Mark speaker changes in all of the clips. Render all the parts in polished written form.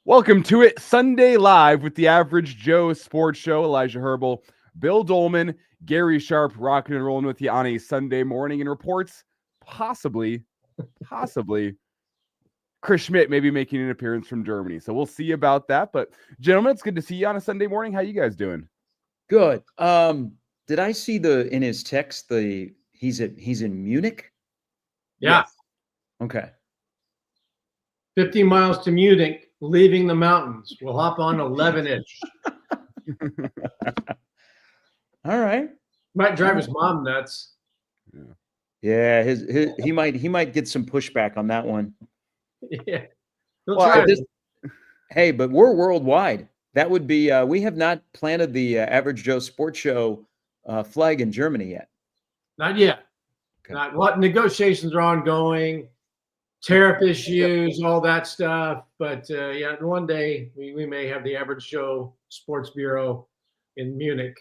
Speaker 1: Welcome to it, Sunday Live with the Average Joe Sports Show. Elijah Herbel, Bill Doleman, Gary Sharp, rocking and rolling with you on a Sunday morning, and reports possibly Chris Schmidt may be making an appearance from Germany. So we'll see about that. But gentlemen, it's good to see you on a Sunday morning. How you guys doing?
Speaker 2: Good. Did I see in his text he's in Munich?
Speaker 3: Yeah.
Speaker 1: Yes.
Speaker 2: Okay.
Speaker 3: 50 miles to Munich, leaving the mountains. We'll hop on 11-inch.
Speaker 2: All right.
Speaker 3: Might drive his mom nuts.
Speaker 2: Yeah, he might get some pushback on that one.
Speaker 3: Yeah. He'll
Speaker 1: Well,
Speaker 3: try
Speaker 2: Hey, but we're worldwide. That would be we have not planted the Average Joe Sports Show flag in Germany yet.
Speaker 3: Not yet.
Speaker 2: Okay.
Speaker 3: Not what negotiations are ongoing, tariff issues, all that stuff. But yeah, one day we may have the Average Joe Sports Bureau in Munich.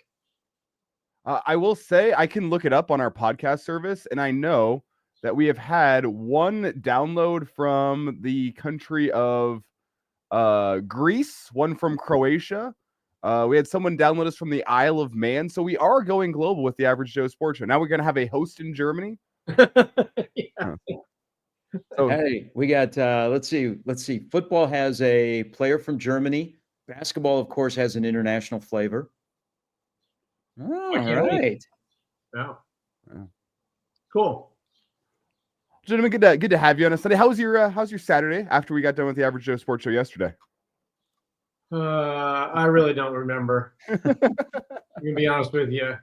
Speaker 1: I will say I can look it up on our podcast service, and I know that we have had one download from the country of Greece, one from Croatia. We had someone download us from the Isle of Man. So we are going global with the Average Joe Sports Show. Now we're going to have a host in Germany.
Speaker 3: Yeah.
Speaker 1: So,
Speaker 2: Hey, we got let's see. Football has a player from Germany. Basketball, of course, has an international flavor. All
Speaker 3: can't wait.
Speaker 2: right.
Speaker 3: Yeah.
Speaker 1: Yeah.
Speaker 3: Cool.
Speaker 1: gentlemen, good to have you on a Sunday. How's your Saturday after we got done with the Average Joe Sports Show yesterday?
Speaker 3: I really don't remember. I'm gonna be honest with you.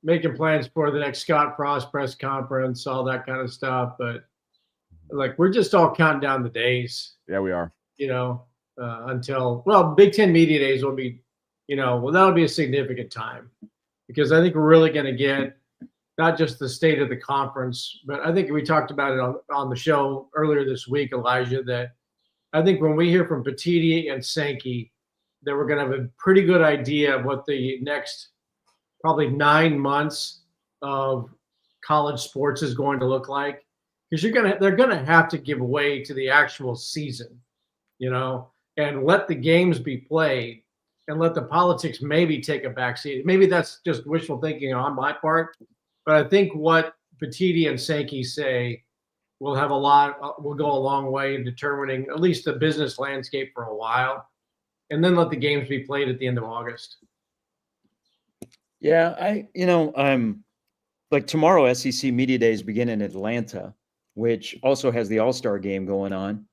Speaker 3: Making plans for the next Scott Frost press conference, all that kind of stuff. But like, we're just all counting down the days,
Speaker 1: Yeah, we are.
Speaker 3: Until, Big Ten Media Days will be, that'll be a significant time, because I think we're really going to get not just the state of the conference, but I think we talked about it on the show earlier this week, Elijah, that I think when we hear from Petiti and Sankey, that we're going to have a pretty good idea of what the next probably 9 months of college sports is going to look like, because they're going to have to give way to the actual season, and let the games be played, and let the politics maybe take a backseat. Maybe that's just wishful thinking on my part, but I think what Petiti and Sankey say will go a long way in determining at least the business landscape for a while, and then let the games be played at the end of August.
Speaker 2: Yeah, I'm like tomorrow, SEC Media Days begin in Atlanta, which also has the All-Star game going on.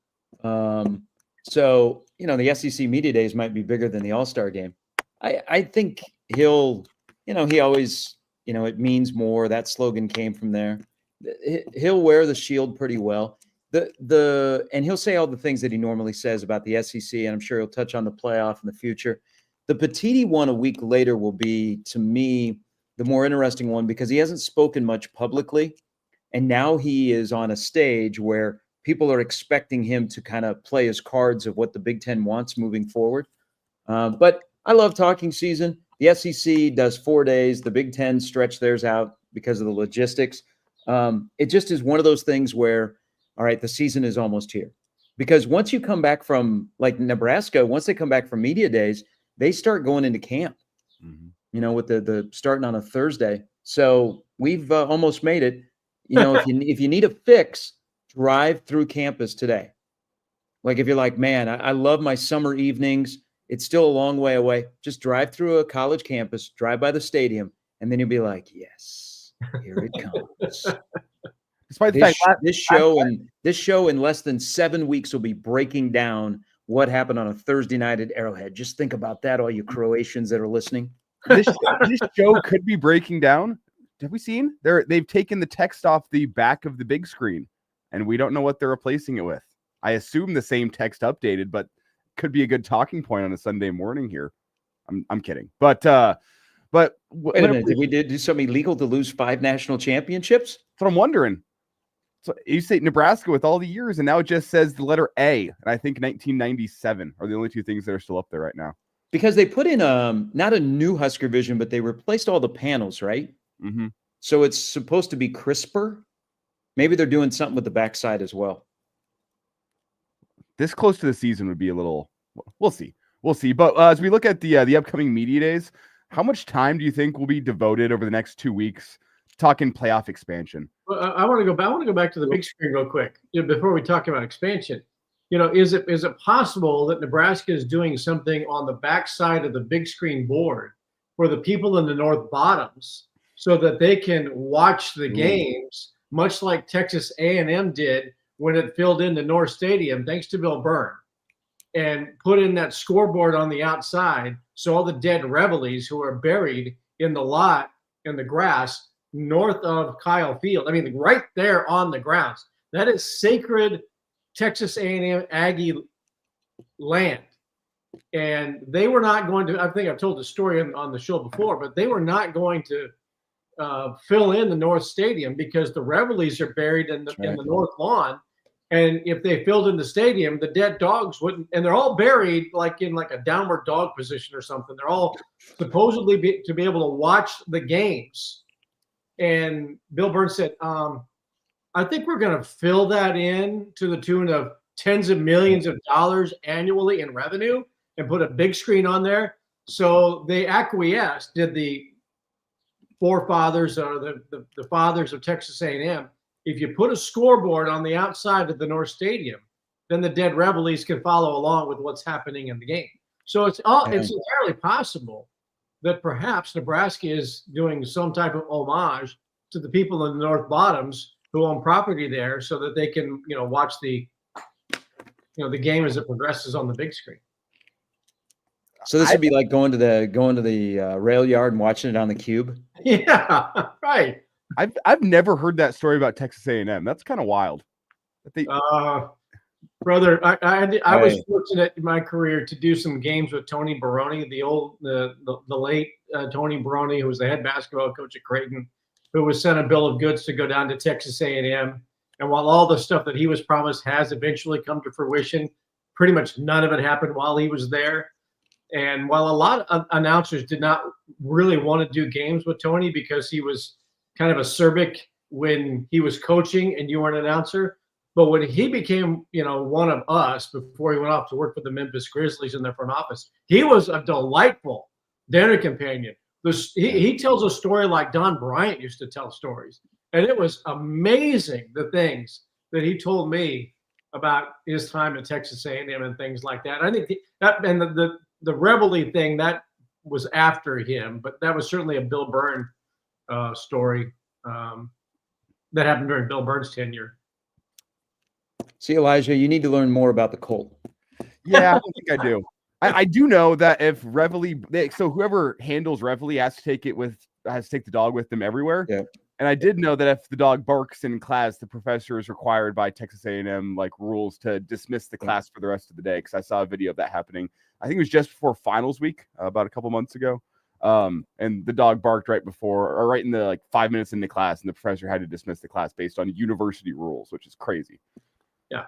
Speaker 2: So, the SEC Media Days might be bigger than the All-Star game. I think he'll, he always, it means more. That slogan came from there. He'll wear the shield pretty well. And he'll say all the things that he normally says about the SEC, and I'm sure he'll touch on the playoff in the future. The Petiti one a week later will be, to me, the more interesting one, because he hasn't spoken much publicly, and now he is on a stage where people are expecting him to kind of play his cards of what the Big Ten wants moving forward. But I love talking season. The SEC does 4 days. The Big Ten stretch theirs out because of the logistics. It just is one of those things where, all right, the season is almost here. Because once you come back from, like Nebraska, once they come back from media days, they start going into camp, with the starting on a Thursday. So we've almost made it. If you need a fix, drive through campus today. Like, if you're like, man, I love my summer evenings, it's still a long way away. Just drive through a college campus, drive by the stadium, and then you'll be like, yes, here it comes.
Speaker 1: Despite the fact
Speaker 2: this show in less than 7 weeks will be breaking down what happened on a Thursday night at Arrowhead. Just think about that, all you Croatians that are listening.
Speaker 1: this show could be breaking down. Have we seen? They've taken the text off the back of the big screen, and we don't know what they're replacing it with. I assume the same text updated, but could be a good talking point on a Sunday morning here. I'm kidding, but wait
Speaker 2: a minute, did we do something illegal to lose 5 national championships?
Speaker 1: That's what I'm wondering. So you say Nebraska with all the years, and now it just says the letter A, and I think 1997 are the only 2 things that are still up there right now.
Speaker 2: Because they put in not a new Husker Vision, but they replaced all the panels, right?
Speaker 1: Mm-hmm.
Speaker 2: So it's supposed to be crisper. Maybe they're doing something with the backside as well.
Speaker 1: this close to the season would be a little. We'll see. We'll see. But as we look at the upcoming media days, how much time do you think will be devoted over the next 2 weeks talking playoff expansion?
Speaker 3: Well, I want to go back. I want to go back to the big screen real quick before we talk about expansion. Is it possible that Nebraska is doing something on the backside of the big screen board for the people in the North Bottoms so that they can watch the games, much like Texas A&M did when it filled in the North Stadium, thanks to Bill Byrne, and put in that scoreboard on the outside so all the dead Reveilles who are buried in the lot in the grass north of Kyle Field, I mean, right there on the grounds, that is sacred Texas A&M Aggie land. And they were not going to, I think I've told the story on the show before, but they were not going to fill in the North Stadium because the Reveilles are buried in the North Lawn. And if they filled in the stadium, the dead dogs wouldn't, and they're all buried in a downward dog position or something. They're all supposedly to be able to watch the games. And Bill Byrne said, I think we're going to fill that in to the tune of tens of millions of dollars annually in revenue and put a big screen on there. So they acquiesced, did the forefathers or the fathers of Texas A&M. If you put a scoreboard on the outside of the North Stadium, then the dead Reveilles can follow along with what's happening in the game. So it's entirely possible that perhaps Nebraska is doing some type of homage to the people in the North Bottoms who own property there so that they can, watch the game as it progresses on the big screen.
Speaker 2: So this would be like going to the rail yard and watching it on the cube.
Speaker 3: Yeah, right.
Speaker 1: I've never heard that story about Texas A&M. That's kind of wild.
Speaker 3: Brother, I was fortunate in my career to do some games with Tony Baroni, the late Tony Baroni, who was the head basketball coach at Creighton, who was sent a bill of goods to go down to Texas A&M. And while all the stuff that he was promised has eventually come to fruition, pretty much none of it happened while he was there. And while a lot of announcers did not really want to do games with Tony because he was kind of acerbic when he was coaching and you were an announcer, but when he became, one of us before he went off to work for the Memphis Grizzlies in their front office, he was a delightful dinner companion. He tells a story like Don Bryant used to tell stories, and it was amazing the things that he told me about his time at Texas A&M and things like that. I think that and the Reveille thing that was after him, but that was certainly a Bill Byrne story that happened during Bill Byrne's tenure.
Speaker 2: See, Elijah, you need to learn more about the Colt.
Speaker 1: Yeah, I don't think I do. I do know that if Reveille, so whoever handles Reveille has to take the dog with them everywhere. Yeah. And I did know that if the dog barks in class, the professor is required by Texas A&M rules to dismiss the class for the rest of the day. Because I saw a video of that happening. I think it was just before finals week, about a couple months ago. And the dog barked right before, or right in the 5 minutes into class, and the professor had to dismiss the class based on university rules, which is crazy.
Speaker 3: Yeah.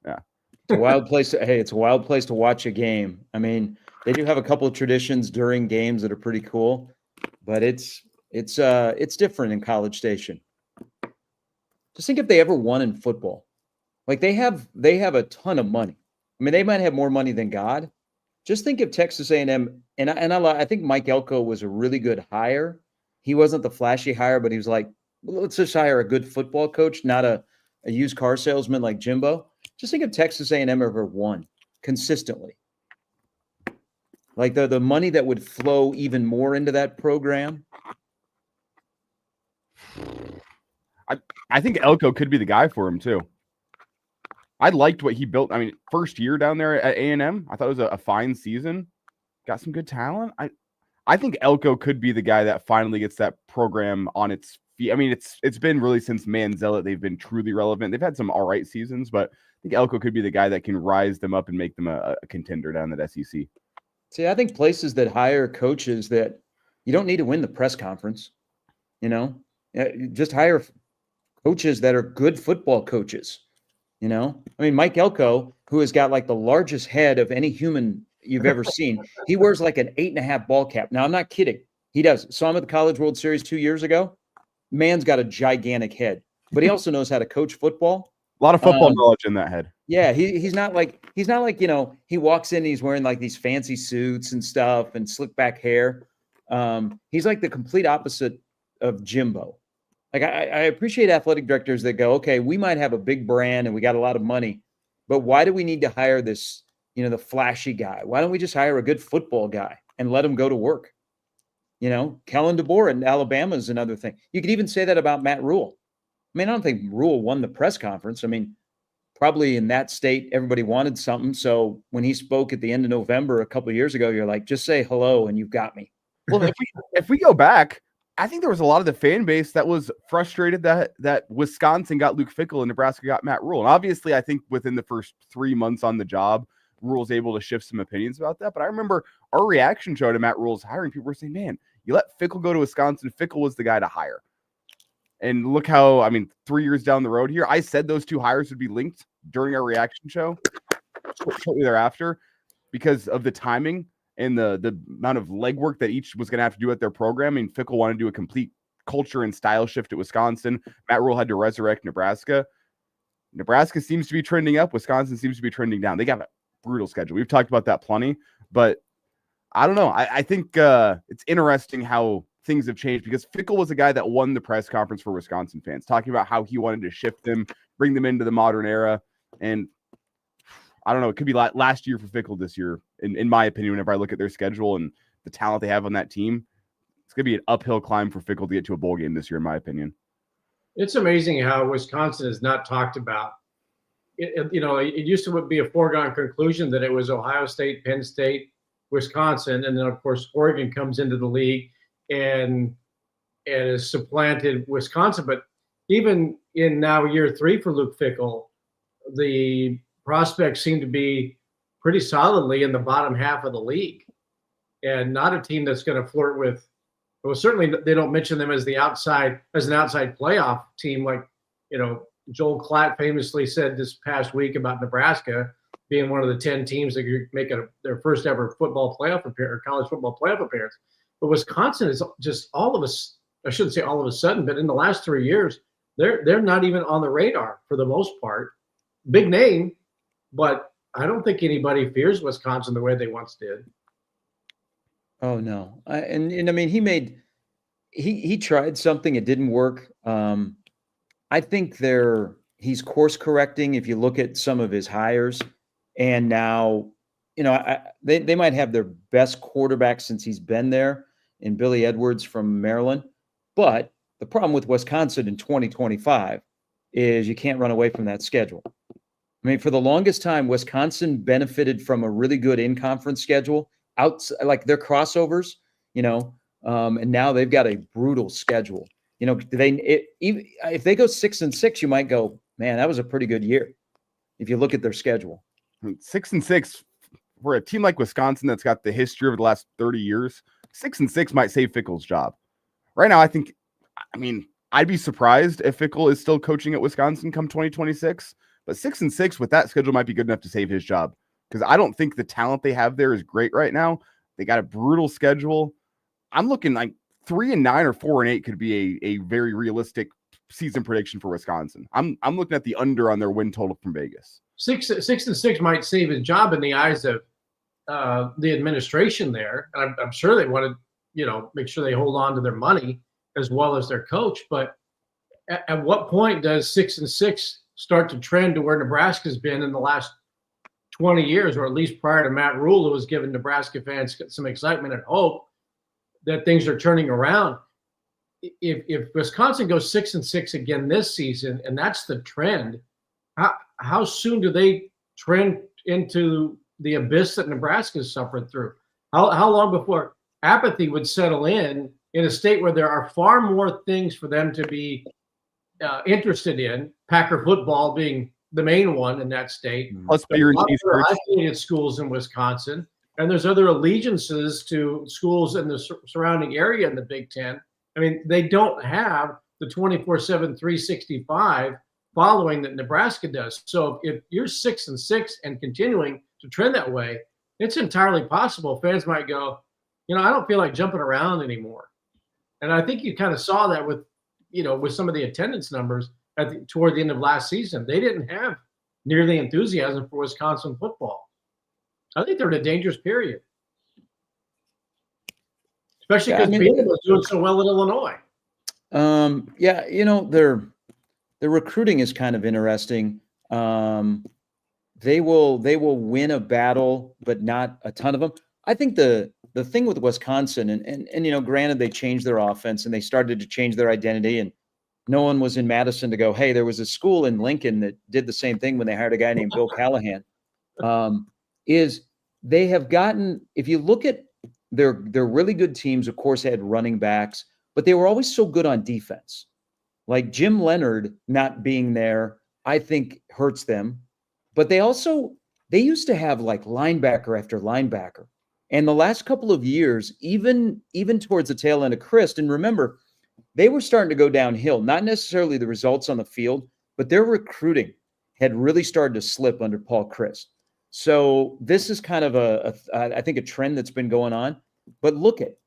Speaker 2: It's a wild place. It's a wild place to watch a game. I mean, they do have a couple of traditions during games that are pretty cool, but it's different in College Station. Just think if they ever won in football. They have a ton of money. I mean, they might have more money than God. Just think if Texas A&M, and I think Mike Elko was a really good hire. He wasn't the flashy hire, but he was like, well, let's just hire a good football coach, not a used car salesman like Jimbo. Just think if Texas A&M ever won consistently. The money that would flow even more into that program.
Speaker 1: I think Elko could be the guy for him too. I liked what he built. I mean, first year down there at A&M, I thought it was a fine season. Got some good talent. I think Elko could be the guy that finally gets that program on its feet. I mean, it's been really since Manziel that they've been truly relevant. They've had some all right seasons, but I think Elko could be the guy that can rise them up and make them a contender down at SEC.
Speaker 2: See, I think places that hire coaches that you don't need to win the press conference, just hire coaches that are good football coaches. I mean, Mike Elko, who has got the largest head of any human you've ever seen, he wears an 8.5 ball cap. Now, I'm not kidding. He does. Saw him at the College World Series 2 years ago. Man's got a gigantic head, but he also knows how to coach football.
Speaker 1: A lot of football knowledge in that head.
Speaker 2: Yeah, he's not like he walks in and he's wearing like these fancy suits and stuff and slick back hair. He's like the complete opposite of Jimbo. Like I appreciate athletic directors that go, okay, we might have a big brand and we got a lot of money, but why do we need to hire this, the flashy guy? Why don't we just hire a good football guy and let him go to work? Kellen DeBoer in Alabama is another thing. You could even say that about Matt Rule. I mean, I don't think Rule won the press conference. I mean, probably in that state, everybody wanted something. So when he spoke at the end of November a couple of years ago, you're like, just say hello and you've got me.
Speaker 1: Well, if we go back, I think there was a lot of the fan base that was frustrated that Wisconsin got Luke Fickell and Nebraska got Matt Rule. And obviously, I think within the first 3 months on the job, Rule's able to shift some opinions about that. But I remember our reaction show to Matt Rule's hiring. People were saying, man, you let Fickell go to Wisconsin. Fickell was the guy to hire. And look how, 3 years down the road here, I said those two hires would be linked during our reaction show shortly thereafter because of the timing and the amount of legwork that each was going to have to do at their program. I mean, Fickell wanted to do a complete culture and style shift at Wisconsin. Matt Rule had to resurrect Nebraska. Nebraska seems to be trending up. Wisconsin seems to be trending down. They got a brutal schedule. We've talked about that plenty, but I don't know. I think it's interesting how things have changed because Fickell was a guy that won the press conference for Wisconsin fans, talking about how he wanted to shift them, bring them into the modern era. And I don't know, it could be last year for Fickell this year, in my opinion, whenever I look at their schedule and the talent they have on that team. It's going to be an uphill climb for Fickell to get to a bowl game this year, in my opinion.
Speaker 3: It's amazing how Wisconsin is not talked about. It used to be a foregone conclusion that it was Ohio State, Penn State, Wisconsin, and then, of course, Oregon comes into the league and has supplanted Wisconsin. But even in now year 3 for Luke Fickell, the prospects seem to be pretty solidly in the bottom half of the league and not a team that's going to flirt with, well, certainly they don't mention them as an outside playoff team. Like, Joel Klatt famously said this past week about Nebraska being one of the 10 teams that could make their first ever football playoff appearance, or college football playoff appearance. But Wisconsin is just all of a sudden, but in the last 3 years, they're not even on the radar for the most part. Big name, but I don't think anybody fears Wisconsin the way they once did.
Speaker 2: Oh no. He tried something, it didn't work. I think he's course correcting. If you look at some of his hires, and now, they might have their best quarterback since he's been there in Billy Edwards from Maryland. But the problem with Wisconsin in 2025 is you can't run away from that schedule. I mean, for the longest time, Wisconsin benefited from a really good in-conference schedule, like their crossovers, and now they've got a brutal schedule. If they go 6-6, you might go, man, that was a pretty good year. If you look at their schedule,
Speaker 1: 6-6 for a team like Wisconsin that's got the history of the last 30 years, 6-6 might save Fickell's job. Right now, I'd be surprised if Fickell is still coaching at Wisconsin come 2026. But 6-6 with that schedule might be good enough to save his job because I don't think the talent they have there is great right now. They got a brutal schedule. I'm looking like 3-9 or 4-8 could be a very realistic season prediction for Wisconsin. I'm looking at the under on their win total from Vegas.
Speaker 3: 6-6 might save his job in the eyes of the administration there. I'm sure they want to, make sure they hold on to their money as well as their coach. But at what point does 6-6 start to trend to where Nebraska's been in the last 20 years, or at least prior to Matt Rule, who has given Nebraska fans some excitement and hope that things are turning around? If Wisconsin goes 6-6 again this season, and that's the trend, how soon do they trend into the abyss that Nebraska has suffered through? How long before apathy would settle in a state where there are far more things for them to be interested in, Packer football being the main one in that state.
Speaker 1: Plus beer and cheese.
Speaker 3: Affiliated schools in Wisconsin, and there's other allegiances to schools in the surrounding area in the Big Ten. I mean, they don't have the 24/7, 365 following that Nebraska does. So if you're 6-6 and continuing to trend that way, it's entirely possible fans might go, I don't feel like jumping around anymore. And I think you kind of saw that with some of the attendance numbers toward the end of last season. They didn't have near the enthusiasm for Wisconsin football. I think they're in a dangerous period, especially because Beaton was doing so well in Illinois.
Speaker 2: Yeah, their recruiting is kind of interesting. They will win a battle, but not a ton of them. I think the thing with Wisconsin, and granted they changed their offense and they started to change their identity, and no one was in Madison to go, hey, there was a school in Lincoln that did the same thing when they hired a guy named Bill Callahan. Is they have gotten, if you look at their really good teams, of course, had running backs, but they were always so good on defense. Like Jim Leonard not being there, I think hurts them. But they used to have like linebacker after linebacker. And the last couple of years, even towards the tail end of Chris, and remember, they were starting to go downhill, not necessarily the results on the field, but their recruiting had really started to slip under Paul Chris. So this is kind of I think a trend that's been going on. But look at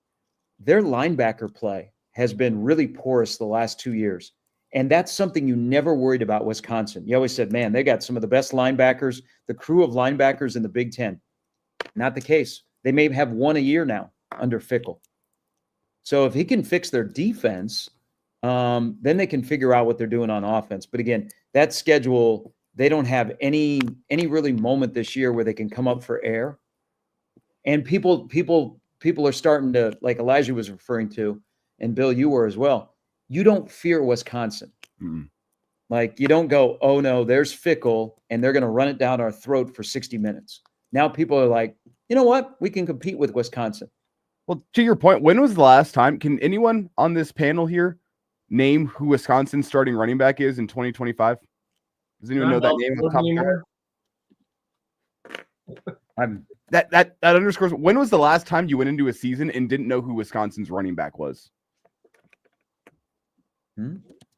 Speaker 2: their linebacker play has been really porous the last 2 years. And that's something you never worried about Wisconsin. You always said, man, they got some of the best linebackers, the crew of linebackers in the Big Ten. Not the case. They may have one a year now under Fickell. So if he can fix their defense, then they can figure out what they're doing on offense. But again, that schedule, they don't have any really moment this year where they can come up for air. And people are starting to, like Elijah was referring to, and Bill, you were as well. You don't fear Wisconsin.
Speaker 1: Mm-hmm.
Speaker 2: Like you don't go, oh no, there's Fickell, and they're going to run it down our throat for 60 minutes. Now people are like, you know what? We can compete with Wisconsin.
Speaker 1: Well, to your point, when was the last time? Can anyone on this panel here name who Wisconsin's starting running back is in 2025? Does anyone know that name off the top of their head? That underscores. When was the last time you went into a season and didn't know who Wisconsin's running back was?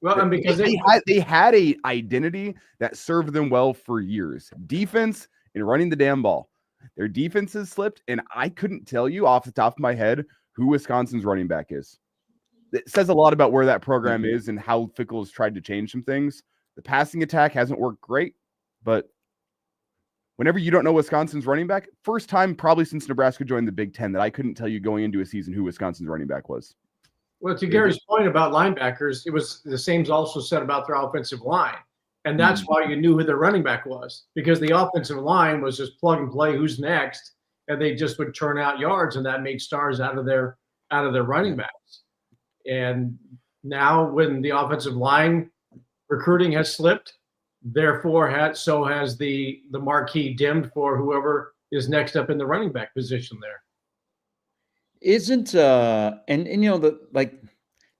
Speaker 3: Well, and because
Speaker 1: they had a identity that served them well for years. Defense and running the damn ball. Their defense has slipped, and I couldn't tell you off the top of my head who Wisconsin's running back is. It says a lot about where that program is and how Fickell has tried to change some things. The passing attack hasn't worked great, but whenever you don't know Wisconsin's running back, first time probably since Nebraska joined the Big Ten that I couldn't tell you going into a season who Wisconsin's running back was.
Speaker 3: Well, to Gary's point about linebackers, it was the same also said about their offensive line. And that's why you knew who their running back was, because the offensive line was just plug and play who's next, and they just would turn out yards, and that made stars out of their running backs. And now when the offensive line recruiting has slipped, therefore so has the marquee dimmed for whoever is next up in the running back position there.
Speaker 2: Isn't the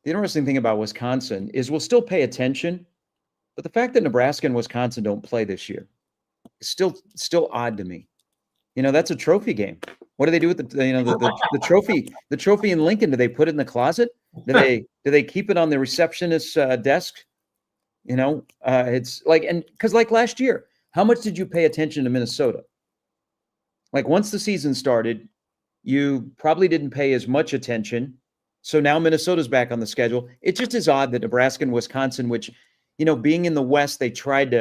Speaker 2: interesting thing about Wisconsin is we'll still pay attention, but the fact that Nebraska and Wisconsin don't play this year is still odd to me. That's a trophy game. What do they do with the trophy? The trophy in Lincoln, do they put it in the closet? Do they keep it on the receptionist's desk? It's like, and because like last year, how much did you pay attention to Minnesota? Like once the season started, you probably didn't pay as much attention. So now Minnesota's back on the schedule. It just is odd that Nebraska and Wisconsin, which, being in the West, they kind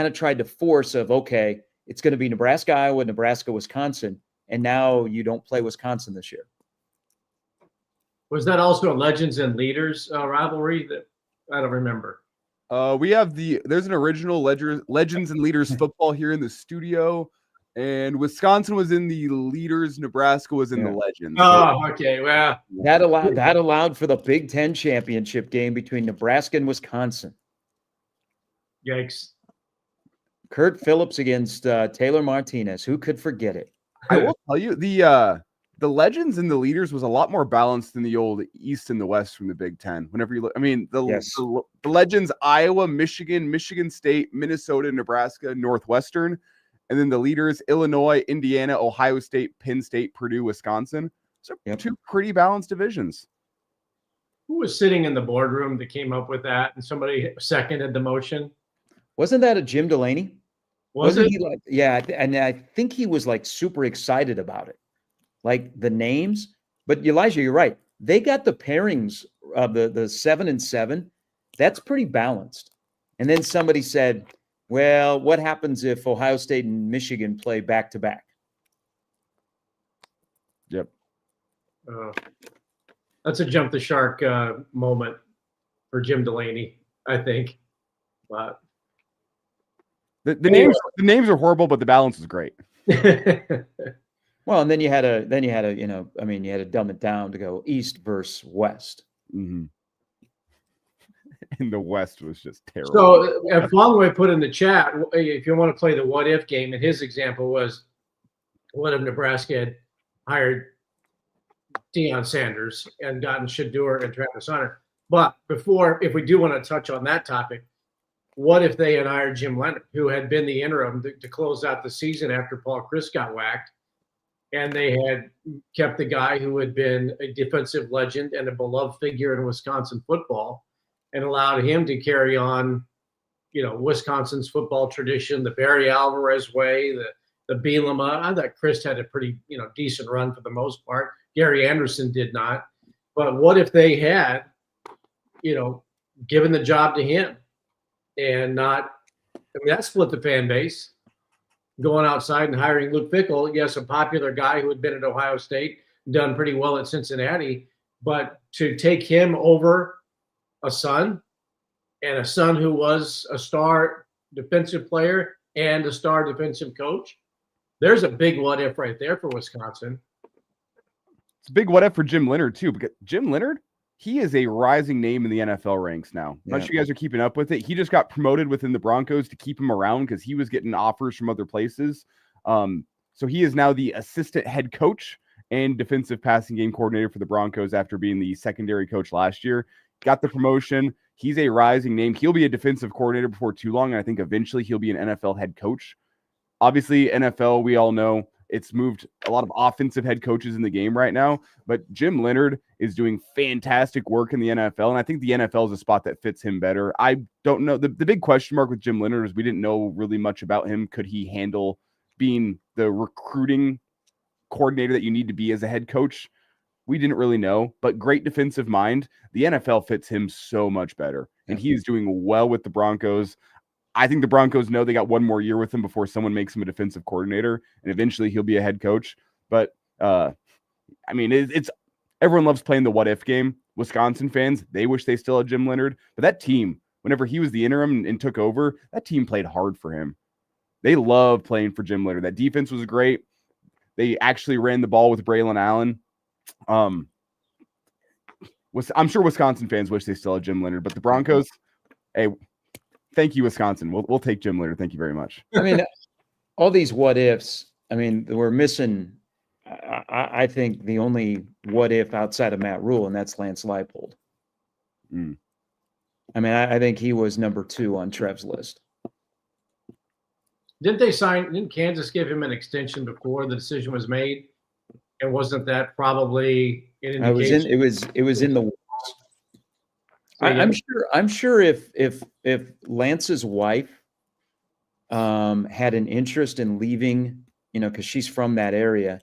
Speaker 2: of tried to force of, okay, it's going to be Nebraska, Iowa, Nebraska, Wisconsin. And now you don't play Wisconsin this year.
Speaker 3: Was that also a Legends and Leaders rivalry? That I don't remember.
Speaker 1: We have there's an original Legends and Leaders football here in the studio, and Wisconsin was in the Leaders, Nebraska was in the Legends.
Speaker 3: Oh, okay. Well,
Speaker 2: that allowed for the Big Ten championship game between Nebraska and Wisconsin.
Speaker 3: Yikes.
Speaker 2: Kurt Phillips against Taylor Martinez. Who could forget it?
Speaker 1: I will tell you, the Legends and the Leaders was a lot more balanced than the old East and the West from the Big Ten. Whenever you look, the Legends, Iowa, Michigan State, Minnesota, Nebraska, Northwestern, and then the Leaders, Illinois, Indiana, Ohio State, Penn State, Purdue, Wisconsin. So two pretty balanced divisions.
Speaker 3: Who was sitting in the boardroom that came up with that, and somebody seconded the motion?
Speaker 2: Wasn't that a Jim Delaney?
Speaker 3: Wasn't
Speaker 2: he like, yeah, and I think he was like super excited about it, like the names. But Elijah, you're right. They got the pairings of the 7 and 7. That's pretty balanced. And then somebody said, Well, what happens if Ohio State and Michigan play back to back?
Speaker 1: Yep.
Speaker 3: That's a jump the shark moment for Jim Delaney, I think. But
Speaker 1: the names are horrible, but the balance is great.
Speaker 2: Well, and then you had to, you know, I mean, you had to dumb it down to go East versus West.
Speaker 1: Mm-hmm. And the West was just terrible.
Speaker 3: So, Followaway put in the chat, if you want to play the what if game, and his example was, what if Nebraska had hired Deion Sanders and gotten Shador and Travis Hunter? But if we do want to touch on that topic, what if they had hired Jim Leonard, who had been the interim to close out the season after Paul Chris got whacked, and they had kept the guy who had been a defensive legend and a beloved figure in Wisconsin football, and allowed him to carry on, you know, Wisconsin's football tradition, the Barry Alvarez way, the Bielema. I thought Chris had a pretty, you know, decent run for the most part. Gary Anderson did not. But what if they had, you know, given the job to him and not, I mean, that split the fan base. Going outside and hiring Luke Fickell, yes, a popular guy who had been at Ohio State, done pretty well at Cincinnati, but to take him over a son, and a son who was a star defensive player and a star defensive coach, there's a big what if right there for Wisconsin.
Speaker 1: It's a big what if for Jim Leonard too, because Jim Leonard, he is a rising name in the NFL ranks now. I'm not sure you guys are keeping up with it. He just got promoted within the Broncos to keep him around because he was getting offers from other places. So he is now the assistant head coach and defensive passing game coordinator for the Broncos after being the secondary coach last year. Got the promotion. He's a rising name. He'll be a defensive coordinator before too long, and I think eventually he'll be an NFL head coach. Obviously, NFL, we all know, it's moved a lot of offensive head coaches in the game right now, but Jim Leonard is doing fantastic work in the NFL, and I think the NFL is a spot that fits him better. I don't know. The big question mark with Jim Leonard is we didn't know really much about him. Could he handle being the recruiting coordinator that you need to be as a head coach? We didn't really know, but great defensive mind. The NFL fits him so much better, and he is doing well with the Broncos. I think the Broncos know they got one more year with him before someone makes him a defensive coordinator, and eventually he'll be a head coach. But, I mean, it's everyone loves playing the what-if game. Wisconsin fans, they wish they still had Jim Leonard. But that team, whenever he was the interim and took over, that team played hard for him. They loved playing for Jim Leonard. That defense was great. They actually ran the ball with Braylon Allen. I'm sure Wisconsin fans wish they still had Jim Leonard, but the Broncos, hey, thank you, Wisconsin. We'll take Jim Leonard. Thank you very much.
Speaker 2: I mean, all these what ifs. I mean, we're missing. I think the only what if outside of Matt Rule, and that's Lance Leipold. I mean, I think he was number 2 on Trev's list.
Speaker 3: Didn't Kansas give him an extension before the decision was made? And wasn't that probably an indication?
Speaker 2: It was in the works. I'm sure if Lance's wife had an interest in leaving, you know, because she's from that area,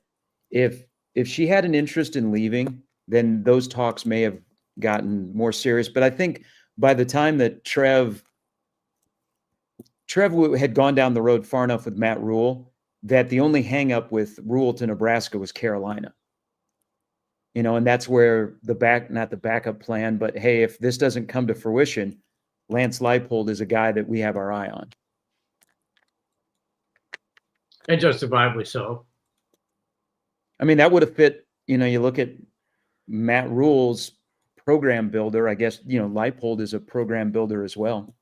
Speaker 2: if she had an interest in leaving, then those talks may have gotten more serious. But I think by the time that Trev had gone down the road far enough with Matt Rule that the only hang up with Rule to Nebraska was Carolina. You know, and that's where not the backup plan, but hey, if this doesn't come to fruition, Lance Leipold is a guy that we have our eye on.
Speaker 3: And justifiably so.
Speaker 2: I mean, that would have fit, you know, you look at Matt Rule's program builder, I guess, you know, Leipold is a program builder as well.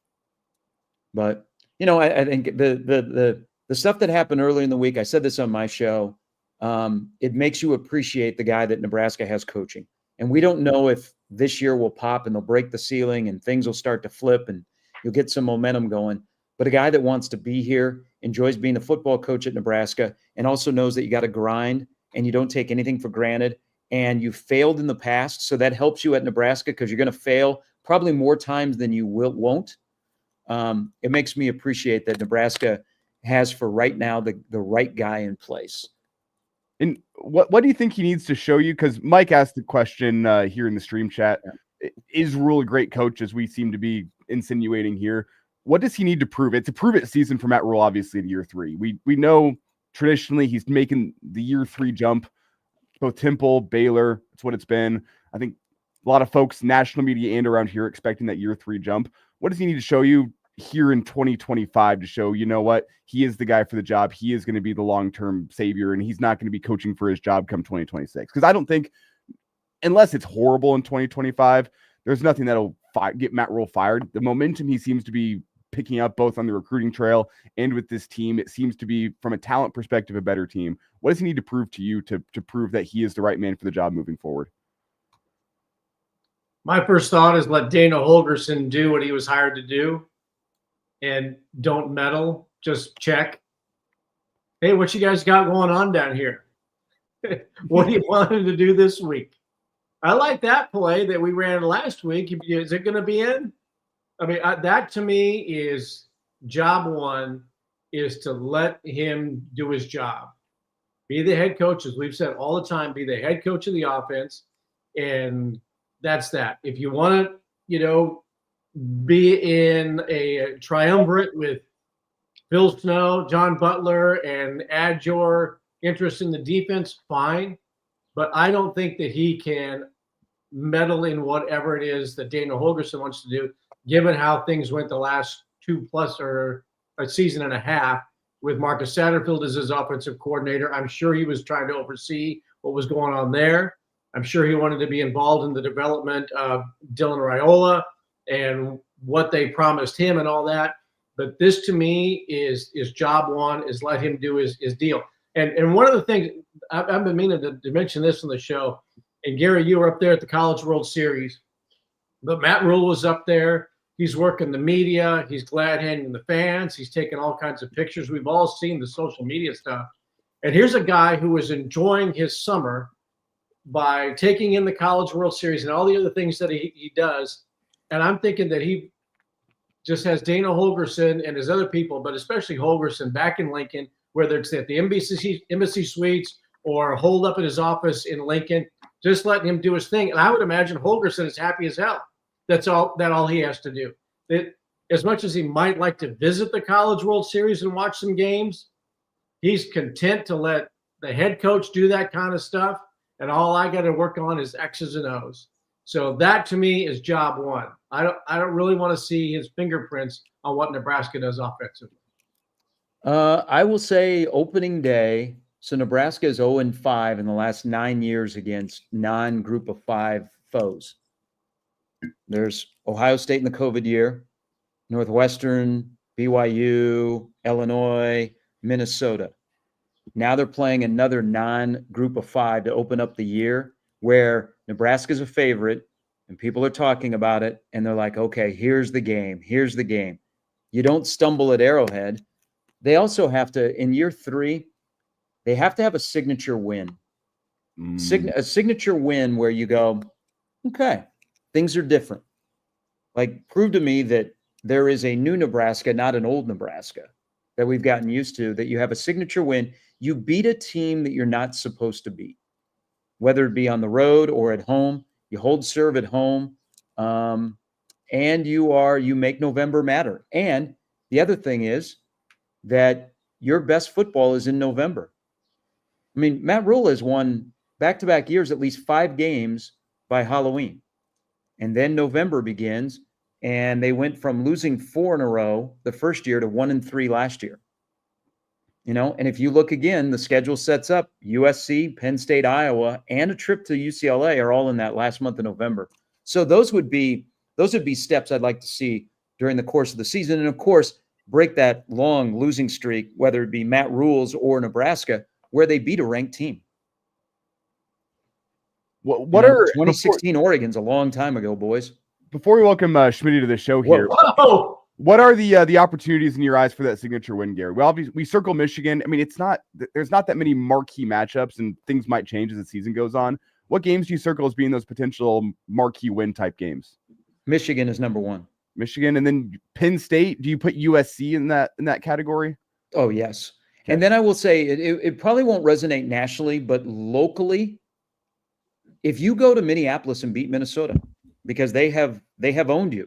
Speaker 2: But, you know, I think the stuff that happened earlier in the week, I said this on my show, it makes you appreciate the guy that Nebraska has coaching. And we don't know if this year will pop and they'll break the ceiling and things will start to flip and you'll get some momentum going. But a guy that wants to be here, enjoys being a football coach at Nebraska, and also knows that you got to grind and you don't take anything for granted. And you failed in the past, so that helps you at Nebraska because you're going to fail probably more times than you won't. It makes me appreciate that Nebraska has for right now the right guy in place.
Speaker 1: And what do you think he needs to show you? Because Mike asked the question here in the stream chat. Yeah. Is Rule a great coach, as we seem to be insinuating here? what does he need to prove? It's a prove it season for Matt Rule, obviously, in year 3. We know traditionally he's making the year 3 jump. Both Temple, Baylor, that's what it's been. I think a lot of folks, national media and around here, expecting that year 3 jump. What does he need to show you here in 2025 to show, you know what, he is the guy for the job. He is going to be the long-term savior, and he's not going to be coaching for his job come 2026. Because I don't think, unless it's horrible in 2025, there's nothing that'll get Matt Rule fired. The momentum he seems to be picking up both on the recruiting trail and with this team, it seems to be, from a talent perspective, a better team. What does he need to prove to you to prove that he is the right man for the job moving forward?
Speaker 3: My first thought is let Dana Holgorsen do what he was hired to do and don't meddle. Just check. Hey, what you guys got going on down here? What do you want him to do this week? I like that play that we ran last week. Is it going to be in? I mean, that to me is job one, is to let him do his job. Be the head coach, as we've said all the time, be the head coach of the offense. And that's that. If you want to, be in a triumvirate with Phil Snow, John Butler, and add your interest in the defense, fine. But I don't think that he can meddle in whatever it is that Dana Holgorsen wants to do, given how things went the last 2+ or a season and a half with Marcus Satterfield as his offensive coordinator. I'm sure he was trying to oversee what was going on there. I'm sure he wanted to be involved in the development of Dylan Raiola and what they promised him and all that. But this to me is job one, is let him do his deal. And one of the things, I've been meaning to mention this on the show, and Gary, you were up there at the College World Series, but Matt Rule was up there. He's working the media. He's glad handing the fans. He's taking all kinds of pictures. We've all seen the social media stuff. And here's a guy who was enjoying his summer by taking in the College World Series and all the other things that he does. And I'm thinking that he just has Dana Holgorsen and his other people, but especially Holgorsen, back in Lincoln, whether it's at the embassy suites or holed up in his office in Lincoln, just letting him do his thing. And I would imagine Holgorsen is happy as hell. That's all he has to do. As much as he might like to visit the College World Series and watch some games, he's content to let the head coach do that kind of stuff. And all I got to work on is X's and O's. So that to me is job one. I don't really want to see his fingerprints on what Nebraska does offensively.
Speaker 2: I will say opening day. So Nebraska is 0-5 in the last 9 years against non-group of 5 foes. There's Ohio State in the COVID year, Northwestern, BYU, Illinois, Minnesota. Now they're playing another non-group of 5 to open up the year, where Nebraska's a favorite and people are talking about it. And they're like, okay, here's the game. Here's the game. You don't stumble at Arrowhead. They also have to, in year 3, they have to have a signature win. A signature win where you go, okay, things are different. Like, prove to me that there is a new Nebraska, not an old Nebraska, that we've gotten used to, that you have a signature win. You beat a team that you're not supposed to beat, whether it be on the road or at home. You hold serve at home, and you make November matter. And the other thing is that your best football is in November. I mean, Matt Rule has won back-to-back years at least 5 games by Halloween. And then November begins, and they went from losing 4 in a row the first year to 1-3 last year. And if you look again, the schedule sets up USC, Penn State, Iowa, and a trip to UCLA are all in that last month of November. So those would be steps I'd like to see during the course of the season. And of course, break that long losing streak, whether it be Matt Rule's or Nebraska, where they beat a ranked team.
Speaker 1: What are
Speaker 2: 2016 Oregon's a long time ago, boys.
Speaker 1: Before we welcome Schmidty to the show here, what are the opportunities in your eyes for that signature win, Gary? Well, obviously, we circle Michigan. I mean, there's not that many marquee matchups, and things might change as the season goes on. What games do you circle as being those potential marquee win type games?
Speaker 2: Michigan is number 1.
Speaker 1: Michigan, and then Penn State. Do you put USC in that category?
Speaker 2: Oh, yes.
Speaker 1: Okay.
Speaker 2: And then I will say it probably won't resonate nationally, but locally, if you go to Minneapolis and beat Minnesota, because they have owned you,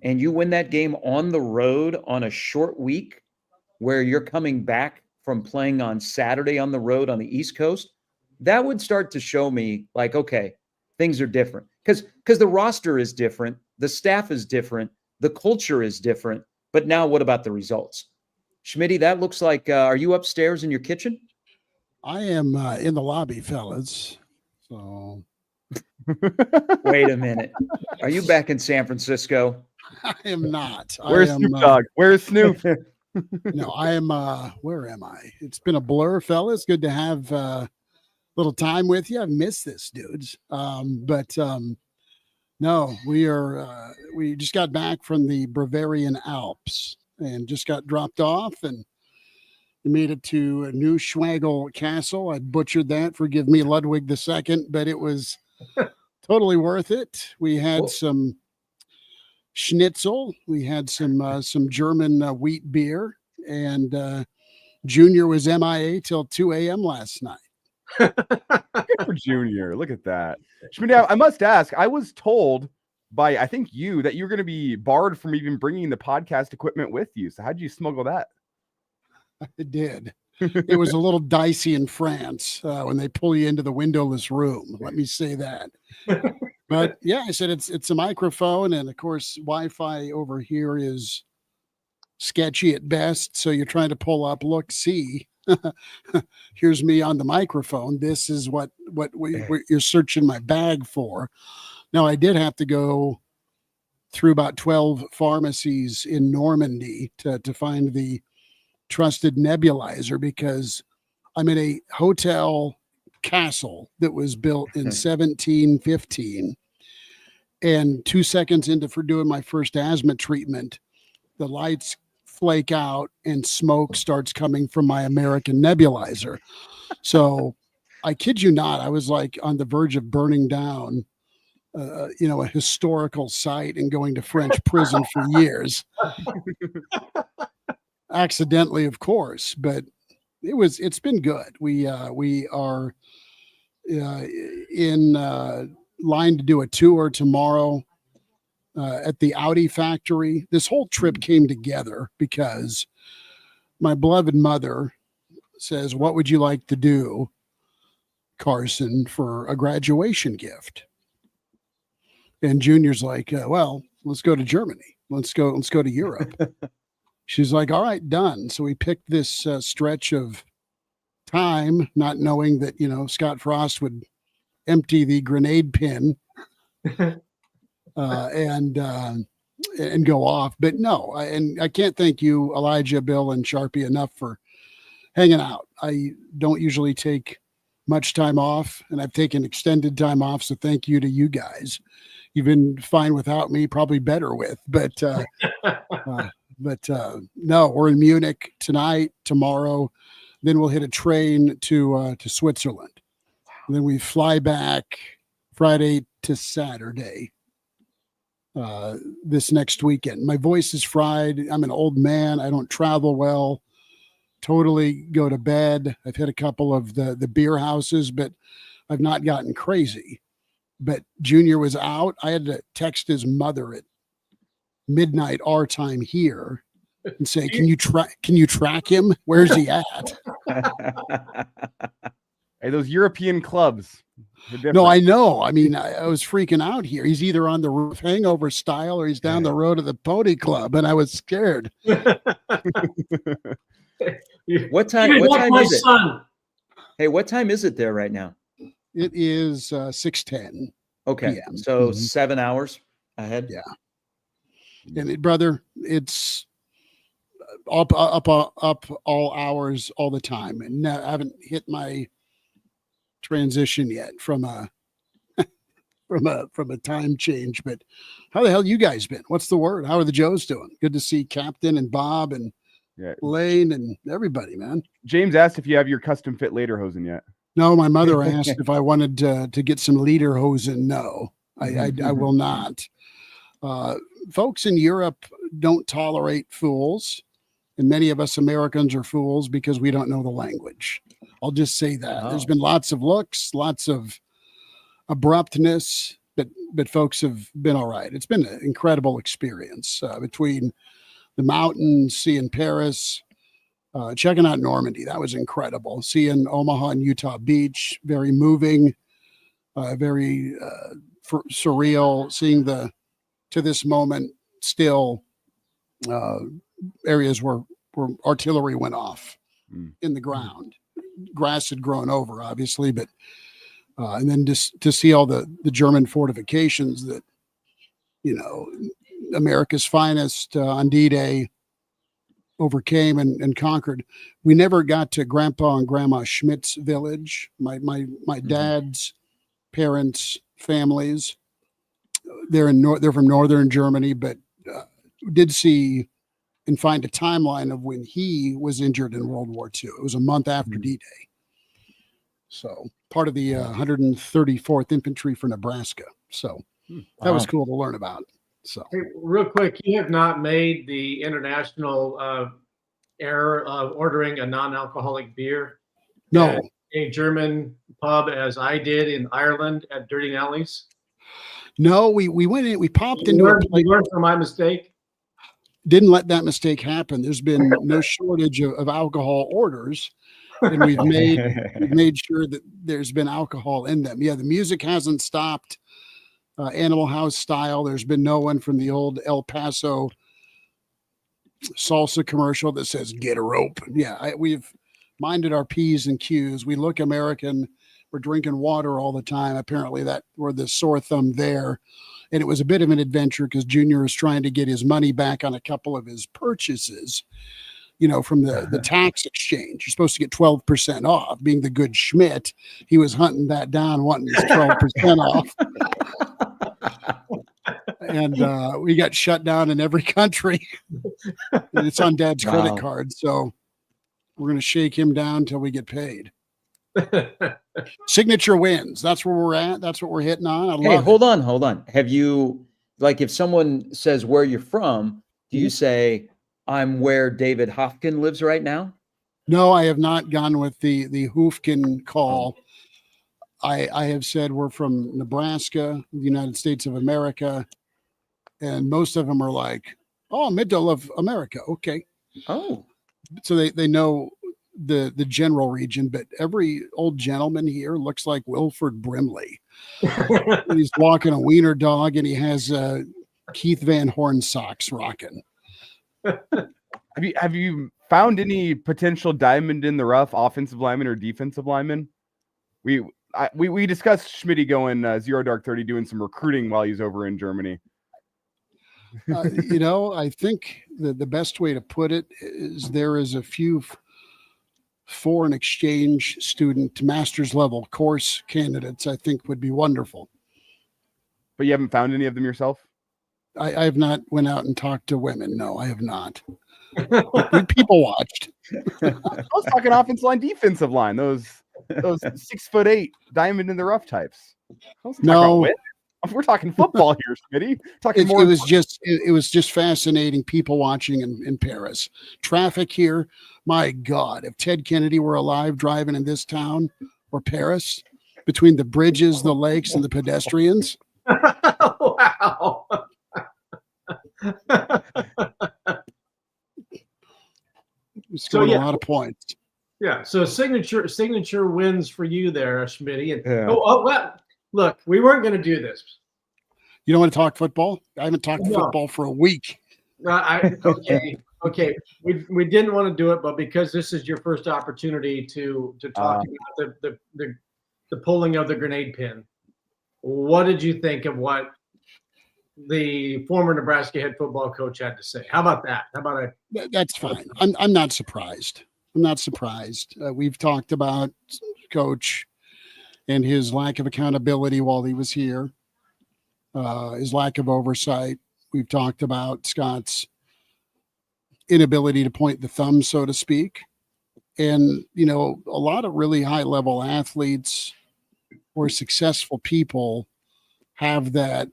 Speaker 2: and you win that game on the road on a short week where you're coming back from playing on Saturday on the road on the East Coast, that would start to show me like, okay, things are different. Because the roster is different, the staff is different, the culture is different. But now what about the results? Schmidty, that looks like, are you upstairs in your kitchen?
Speaker 4: I am in the lobby, fellas. So
Speaker 2: Wait a minute. Are you back in San Francisco?
Speaker 4: I am not.
Speaker 1: Where's Snoop Dogg? Where's Snoop?
Speaker 4: No, I am. Where am I? It's been a blur, fellas. Good to have a little time with you. I've missed this, dudes. No, we just got back from the Bavarian Alps and just got dropped off and we made it to Neuschwagel Castle. I butchered that. Forgive me, Ludwig II, but it was totally worth it. We had some schnitzel. We had some German wheat beer, and Junior was MIA till 2 a.m. last night.
Speaker 1: Good for Junior. Look at that. Schmidty, I must ask, I was told by, I think you, that you're going to be barred from even bringing the podcast equipment with you. So how'd you smuggle that?
Speaker 4: I did. It was a little dicey in France when they pull you into the windowless room. Let me say that. But yeah, I said it's a microphone, and of course, Wi-Fi over here is sketchy at best. So you're trying to pull up, look, see. Here's me on the microphone. This is what you're searching my bag for. Now, I did have to go through about 12 pharmacies in Normandy to find the trusted nebulizer, because I'm in a hotel castle that was built in 1715, and 2 seconds into for doing my first asthma treatment, the lights flake out and smoke starts coming from my American nebulizer. So I kid you not, I was like on the verge of burning down a historical site and going to French prison for years. Accidentally, of course, but it's been good. We are in line to do a tour tomorrow at the Audi factory. This whole trip came together because my beloved mother says, "What would you like to do, Carson, for a graduation gift?" And Junior's like, "Well, let's go to Germany. Let's go to Europe." She's like, "All right, done." So we picked this stretch of time, not knowing that, Scott Frost would empty the grenade pin and go off. But no, I can't thank you, Elijah, Bill, and Sharpie enough for hanging out. I don't usually take much time off, and I've taken extended time off. So thank you to you guys. You've been fine without me, probably better with, but no, we're in Munich tonight, tomorrow. Then we'll hit a train to Switzerland. And then we fly back Friday to Saturday this next weekend. My voice is fried. I'm an old man. I don't travel well. Totally go to bed. I've hit a couple of the beer houses, but I've not gotten crazy. But Junior was out. I had to text his mother at midnight our time here and say, can you track him? Where's he at?
Speaker 1: Hey, those European clubs.
Speaker 4: No, I know. I mean, I was freaking out here. He's either on the roof hangover style or he's down the road at the Pony Club, and I was scared.
Speaker 2: What time is it? Son. Hey, what time is it there right now?
Speaker 4: It is 6:10.
Speaker 2: Okay, PM. So 7 hours ahead.
Speaker 4: Yeah. And brother, it's up all hours all the time, and I haven't hit my transition yet from a time change. But how the hell you guys been? What's the word? How are the Joes doing? Good to see Captain and Bob and Lane and everybody, man.
Speaker 1: James asked if you have your custom fit lederhosen yet.
Speaker 4: No, my mother asked if I wanted to get some lederhosen. No, I will not. Folks in Europe don't tolerate fools, and many of us Americans are fools because we don't know the language. I'll just say that. There's been lots of looks, lots of abruptness, but folks have been all right. It's been an incredible experience between the mountains, seeing Paris, checking out Normandy. That was incredible. Seeing Omaha and Utah Beach, very moving, very surreal. Seeing to this moment still areas where artillery went off in the ground. Grass had grown over, obviously, but and then just to see all the German fortifications that, America's finest on D-Day overcame and conquered. We never got to Grandpa and Grandma Schmidt's village. My dad's parents' families. They're from northern Germany, but did see and find a timeline of when he was injured in World War II. It was a month after D-Day. So part of the 134th Infantry for Nebraska. So that was cool to learn about. So
Speaker 3: hey, real quick, you have not made the international error of ordering a non-alcoholic beer
Speaker 4: no,
Speaker 3: at a German pub as I did in Ireland at Dirty Nelly's?
Speaker 4: no, we went in, we popped
Speaker 3: You
Speaker 4: into a
Speaker 3: learned,
Speaker 4: place.
Speaker 3: you learned from my mistake?
Speaker 4: Didn't let that mistake happen. There's been no shortage of alcohol orders, and we've made sure that there's been alcohol in them. Yeah, the music hasn't stopped. Animal House style. There's been no one from the old El Paso salsa commercial that says "get a rope." Yeah, we've minded our P's and Q's. We look American. We're drinking water all the time. Apparently, that we're the sore thumb there. And it was a bit of an adventure because Junior was trying to get his money back on a couple of his purchases, from the tax exchange. You're supposed to get 12% off. Being the good Schmidt, he was hunting that down, wanting his 12% off. And we got shut down in every country. And it's on Dad's credit card. So we're going to shake him down until we get paid. Signature wins. That's where we're at. That's what we're hitting on.
Speaker 2: Hey, hold on. Have you, like, if someone says where you're from, do you say, I'm where David Hofkin lives right now?
Speaker 4: No, I have not gone with the Hoofkin call. I have said we're from Nebraska, the United States of America. And most of them are like, oh, middle of America. Okay.
Speaker 2: Oh.
Speaker 4: So they know the general region, but every old gentleman here looks like Wilford Brimley. He's walking a wiener dog and he has Keith Van Horn socks rocking.
Speaker 1: Have you found any potential diamond in the rough offensive lineman or defensive lineman? We discussed Schmidty going 0 dark 30, doing some recruiting while he's over in Germany.
Speaker 4: I think the best way to put it is there is a few foreign exchange student master's level course candidates I think would be wonderful.
Speaker 1: But you haven't found any of them yourself?
Speaker 4: I have not went out and talked to women. No, I have not. People watched.
Speaker 1: I was talking offensive line, defensive line. Those 6'8" diamond in the rough types.
Speaker 4: No,
Speaker 1: we're talking football here, Schmitty.
Speaker 4: It was just fascinating. People watching in Paris. Traffic here. My God, if Ted Kennedy were alive driving in this town or Paris, between the bridges, the lakes, and the pedestrians.
Speaker 3: Wow.
Speaker 4: Scored a lot of points.
Speaker 3: Yeah. So signature wins for you there, Schmitty. Well, look, we weren't going to do this.
Speaker 4: You don't want to talk football? I haven't talked football for a week.
Speaker 3: Okay. We didn't want to do it, but because this is your first opportunity to talk about the pulling of the grenade pin, what did you think of what the former Nebraska head football coach had to say? How about that?
Speaker 4: That's fine. I'm not surprised. We've talked about Coach and his lack of accountability while he was here, his lack of oversight. We've talked about Scott's inability to point the thumb, so to speak. And, a lot of really high-level athletes or successful people have that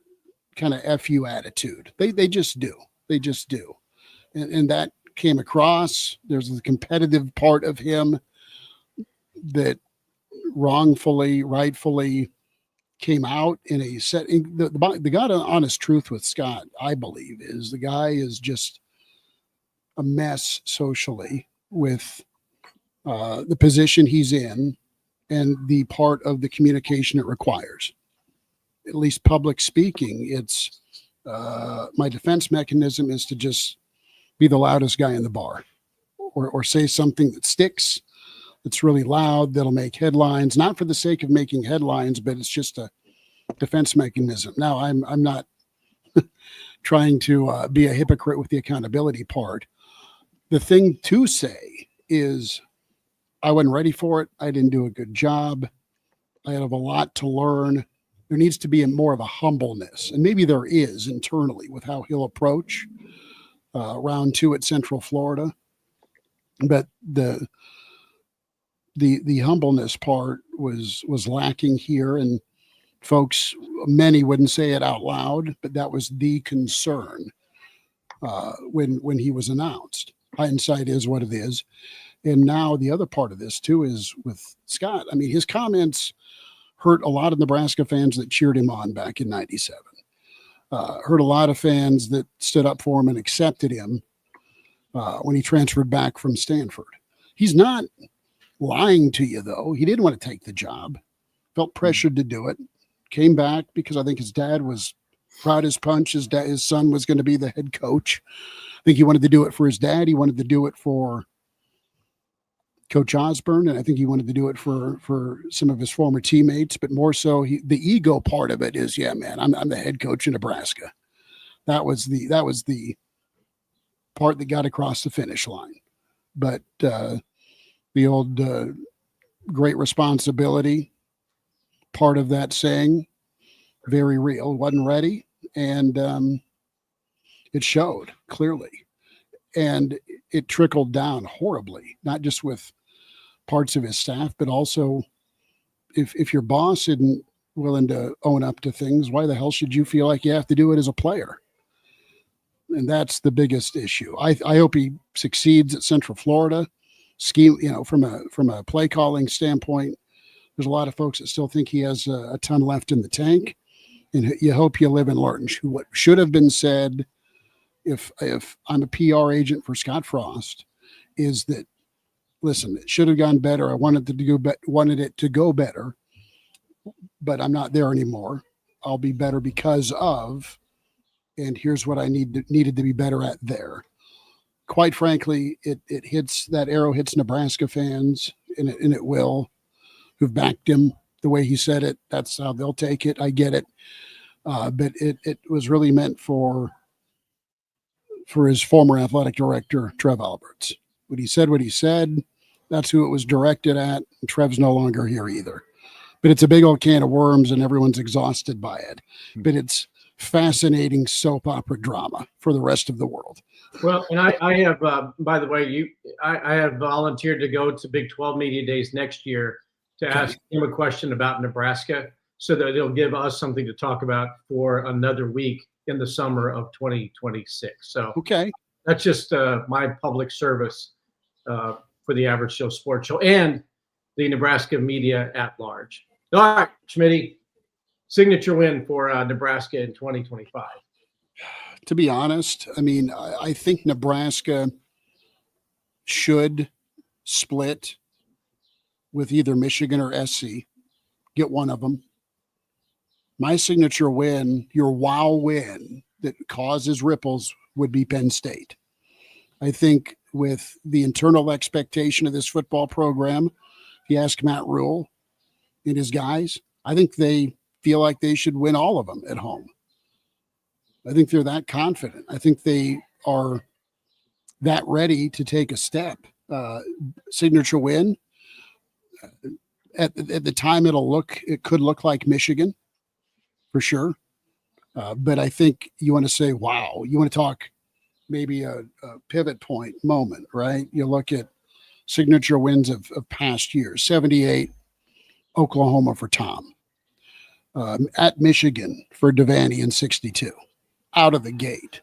Speaker 4: kind of FU attitude. They just do. And that came across. There's the competitive part of him that wrongfully, rightfully came out in a setting. The God honest truth with Scott, I believe, is the guy is just a mess socially with the position he's in and the part of the communication it requires. At least public speaking, it's my defense mechanism is to just be the loudest guy in the bar, or say something that sticks, that's really loud, that'll make headlines, not for the sake of making headlines, but it's just a defense mechanism. Now, I'm not trying to be a hypocrite with the accountability part. The thing to say is I wasn't ready for it. I didn't do a good job. I have a lot to learn. There needs to be more of a humbleness, and maybe there is internally with how he'll approach round 2 at Central Florida. But the humbleness part was lacking here, and folks, many wouldn't say it out loud, but that was the concern when he was announced. Hindsight is what it is. And now the other part of this too is with Scott. I mean, his comments hurt a lot of Nebraska fans that cheered him on back in '97. Hurt a lot of fans that stood up for him and accepted him when he transferred back from Stanford. He's not lying to you, though. He didn't want to take the job, felt pressured to do it, came back because I think his dad was proud as punch. His son was going to be the head coach. I think he wanted to do it for his dad. He wanted to do it for Coach Osborne, and I think he wanted to do it for some of his former teammates, but more so the ego part of it is, yeah, man, I'm the head coach in Nebraska. That was the part that got across the finish line. But the old great responsibility part of that saying, very real, wasn't ready, and it showed clearly, and it trickled down horribly, not just with parts of his staff, but also if your boss isn't willing to own up to things, why the hell should you feel like you have to do it as a player? And that's the biggest issue. I hope he succeeds at Central Florida. Scheme, from a play calling standpoint, there's a lot of folks that still think he has a ton left in the tank, and you hope you live and learn. What should have been said, if I'm a PR agent for Scott Frost, is that, listen, it should have gone better. I wanted it to go better, but I'm not there anymore. I'll be better because of, and here's what I needed to be better at there. Quite frankly, that arrow hits Nebraska fans, and it will, who've backed him the way he said it. That's how they'll take it. I get it. But it was really meant for his former athletic director, Trev Alberts. When he said what he said, that's who it was directed at. And Trev's no longer here either. But it's a big old can of worms, and everyone's exhausted by it. But it's fascinating soap opera drama for the rest of the world.
Speaker 3: Well, and I have, by the way, I have volunteered to go to Big 12 Media Days next year to ask him a question about Nebraska, so that it'll give us something to talk about for another week in the summer of 2026. So that's just my public service for the Average Joe Sports Show and the Nebraska media at large. All right, Schmidty, signature win for Nebraska in 2025.
Speaker 4: To be honest, I mean, I think Nebraska should split with either Michigan or SC, get one of them. My signature win, your wow win that causes ripples, would be Penn State. I think with the internal expectation of this football program, if you ask Matt Rule and his guys, I think they feel like they should win all of them at home. I think they're that confident. I think they are that ready to take a step. Signature win. At the time, it could look like Michigan, for sure. But I think you want to say, wow, you want to talk maybe a pivot point moment, right? You look at signature wins of past years, 78, Oklahoma for Tom, at Michigan for Devaney in 62, out of the gate.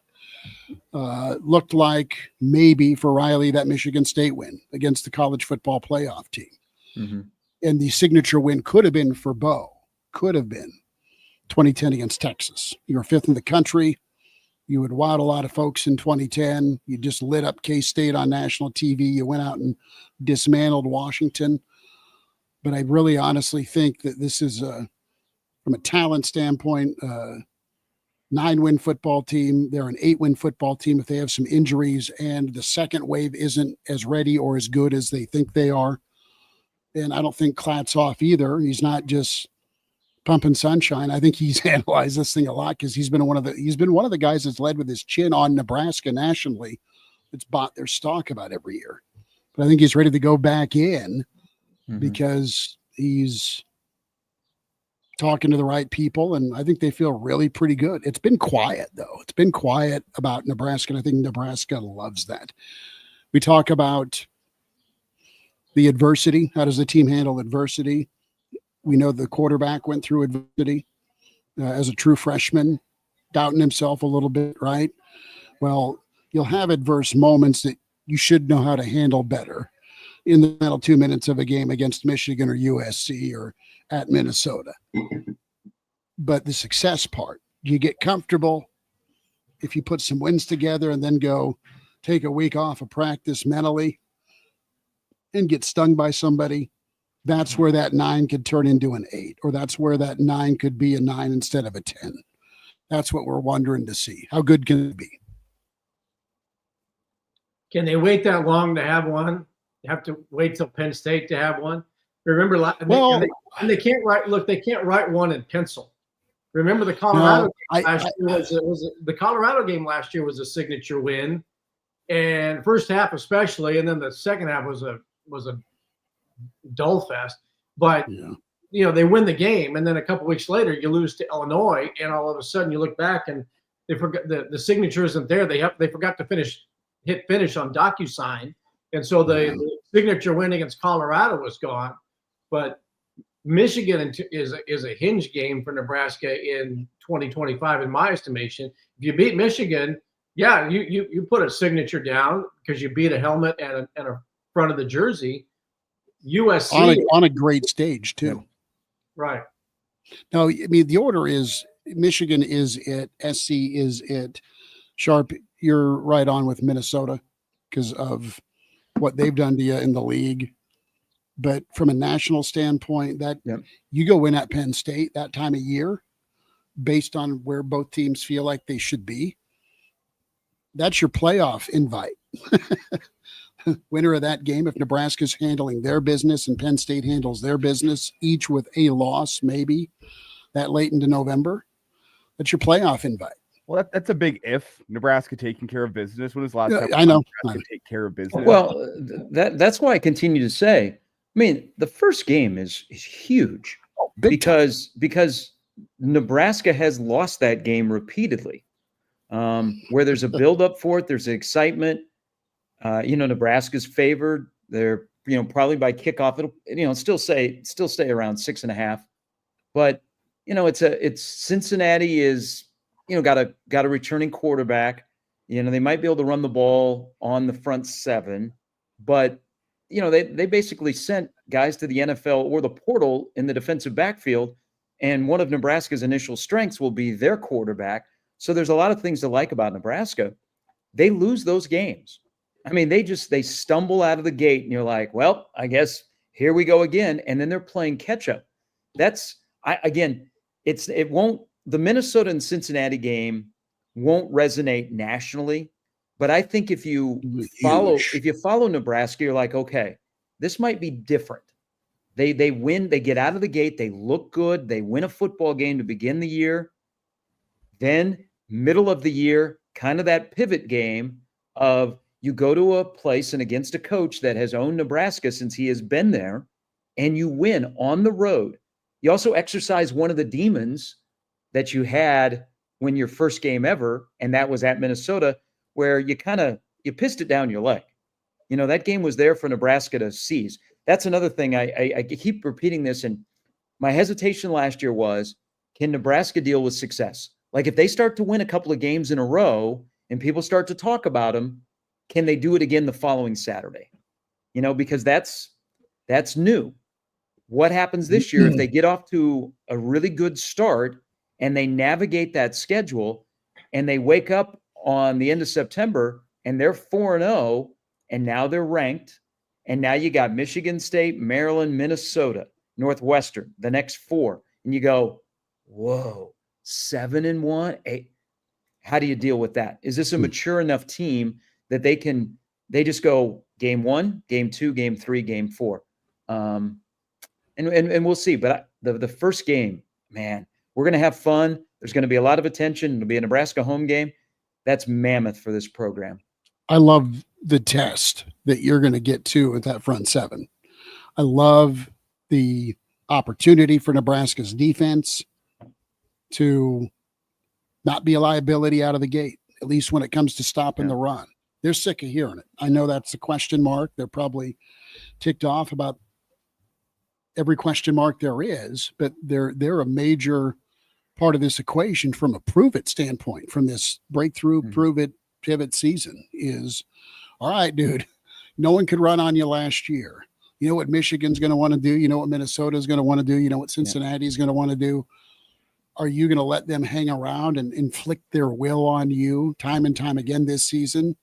Speaker 4: Looked like maybe for Riley that Michigan State win against the college football playoff team. Mm-hmm. And the signature win could have been for Bo, could have been 2010 against Texas. You were 5th in the country. You had wowed a lot of folks in 2010. You just lit up K-State on national TV. You went out and dismantled Washington. But I really honestly think that this is, from a talent standpoint, 9-win football team. They're an 8-win football team if they have some injuries, and the second wave isn't as ready or as good as they think they are. And I don't think Klatt's off either. He's not just pumping sunshine. I think he's analyzed this thing a lot because he's been one of the guys that's led with his chin on Nebraska nationally. That's bought their stock about every year. But I think he's ready to go back in because he's talking to the right people, and I think they feel really pretty good. It's been quiet, though. It's been quiet about Nebraska, and I think Nebraska loves that. We talk about the adversity. How does the team handle adversity? We know the quarterback went through adversity as a true freshman, doubting himself a little bit, right? Well, you'll have adverse moments that you should know how to handle better in the final 2 minutes of a game against Michigan or USC or at Minnesota. But the success part, you get comfortable if you put some wins together and then go take a week off of practice mentally and get stung by somebody. That's where that 9 could turn into an 8, or that's where that 9 could be a 9 instead of a 10. That's what we're wondering to see. How good can it be?
Speaker 3: Can they wait that long to have one? You have to wait till Penn State to have one. Remember, they can't write. Look, they can't write one in pencil. Remember the Colorado game last year the Colorado game last year was a signature win, and first half especially, and then the second half was a dull fest. But they win the game, and then a couple weeks later you lose to Illinois, and all of a sudden you look back and they forgot the signature isn't there. They forgot to hit finish on DocuSign, and so the signature win against Colorado was gone. But Michigan is a hinge game for Nebraska in 2025, in my estimation. If you beat Michigan, you put a signature down because you beat a helmet and a front of the jersey. USC
Speaker 4: on a great stage too.
Speaker 3: Right.
Speaker 4: No, I mean the order is Michigan is it, SC is it. Sharp, you're right on with Minnesota because of what they've done to you in the league. But from a national standpoint, you go win at Penn State that time of year based on where both teams feel like they should be. That's your playoff invite. Winner of that game, if Nebraska's handling their business and Penn State handles their business, each with a loss maybe that late into November, that's your playoff invite.
Speaker 1: Well, that's a big if. Nebraska taking care of business. When was the last time
Speaker 4: I know.
Speaker 1: Nebraska take care of business?
Speaker 2: Well, that's why I continue to say, I mean, the first game is huge because Nebraska has lost that game repeatedly. Where there's a buildup for it, there's excitement. Nebraska's favored. They're probably by kickoff. It'll still stay around 6.5. But it's Cincinnati is got a returning quarterback. They might be able to run the ball on the front 7, but they basically sent guys to the NFL or the portal in the defensive backfield, and one of Nebraska's initial strengths will be their quarterback. So there's a lot of things to like about Nebraska. They lose those games. I mean, they stumble out of the gate, and you're like, well, I guess here we go again, and then they're playing catch up. The Minnesota and Cincinnati game won't resonate nationally. But I think if you follow Nebraska, you're like, okay, this might be different. They win, they get out of the gate, they look good, they win a football game to begin the year. Then middle of the year, kind of that pivot game of you go to a place and against a coach that has owned Nebraska since he has been there, and you win on the road. You also exercise one of the demons that you had when your first game ever, and that was at Minnesota, where you pissed it down your leg. That game was there for Nebraska to seize. That's another thing. I keep repeating this, and my hesitation last year was, can Nebraska deal with success? Like if they start to win a couple of games in a row and people start to talk about them, can they do it again the following Saturday? Because that's new. What happens this year if they get off to a really good start and they navigate that schedule, and they wake up on the end of September and they're 4-0, and now they're ranked. And now you got Michigan State, Maryland, Minnesota, Northwestern, the next 4. And you go, whoa, 7-1, 8. How do you deal with that? Is this a mature enough team that they just go game 1, game 2, game 3, game 4? And we'll see. But the first game, man, we're going to have fun. There's going to be a lot of attention. It'll be a Nebraska home game. That's mammoth for this program.
Speaker 4: I love the test that you're going to get to with that front 7. I love the opportunity for Nebraska's defense to not be a liability out of the gate, at least when it comes to stopping the run. They're sick of hearing it. I know that's a question mark. They're probably ticked off about every question mark there is, but they're a major part of this equation from a prove it standpoint, from this breakthrough, prove it, pivot season is, all right, dude, no one could run on you last year. You know what Michigan's going to want to do? You know what Minnesota's going to want to do? You know what Cincinnati's going to want to do? Are you going to let them hang around and inflict their will on you time and time again this season?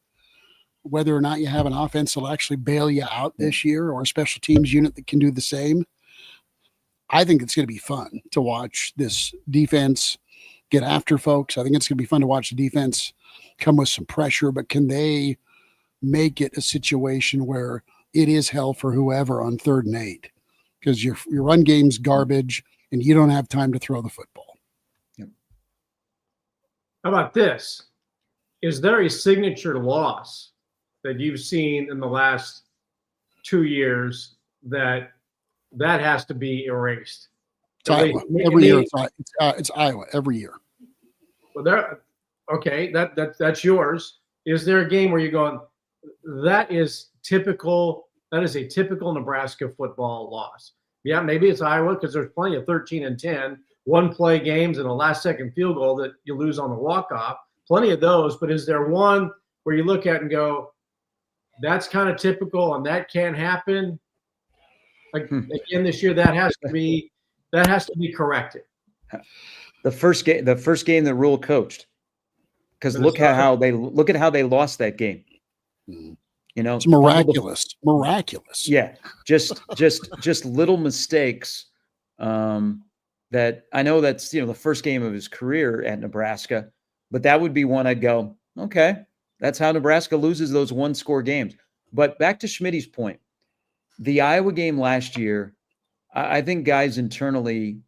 Speaker 4: Whether or not you have an offense that'll actually bail you out this year, or a special teams unit that can do the same. I think it's going to be fun to watch this defense get after folks. I think it's going to be fun to watch the defense come with some pressure, but can they make it a situation where it is hell for whoever on 3rd and 8? Because your run game's garbage and you don't have time to throw the football.
Speaker 3: How about this? Is there a signature loss that you've seen in the last 2 years that has to be erased?
Speaker 4: It's Iowa. Every year it's Iowa every year.
Speaker 3: Well, okay, that's yours. Is there a game where you're going, that is typical? That is a typical Nebraska football loss. Yeah, maybe it's Iowa because there's plenty of 13-10 one-play games and a last-second field goal that you lose on the walk-off. Plenty of those, but is there one where you look at and go, that's kind of typical and that can't happen? Like again this year, that has to be corrected.
Speaker 2: The first game that Rule coached, because look at how they lost that game. You know,
Speaker 4: it's miraculous.
Speaker 2: Yeah, just little mistakes. That I know that's the first game of his career at Nebraska, but that would be one I'd go, okay, that's how Nebraska loses those 1-score games. But back to Schmidty's point, the Iowa game last year, I think guys internally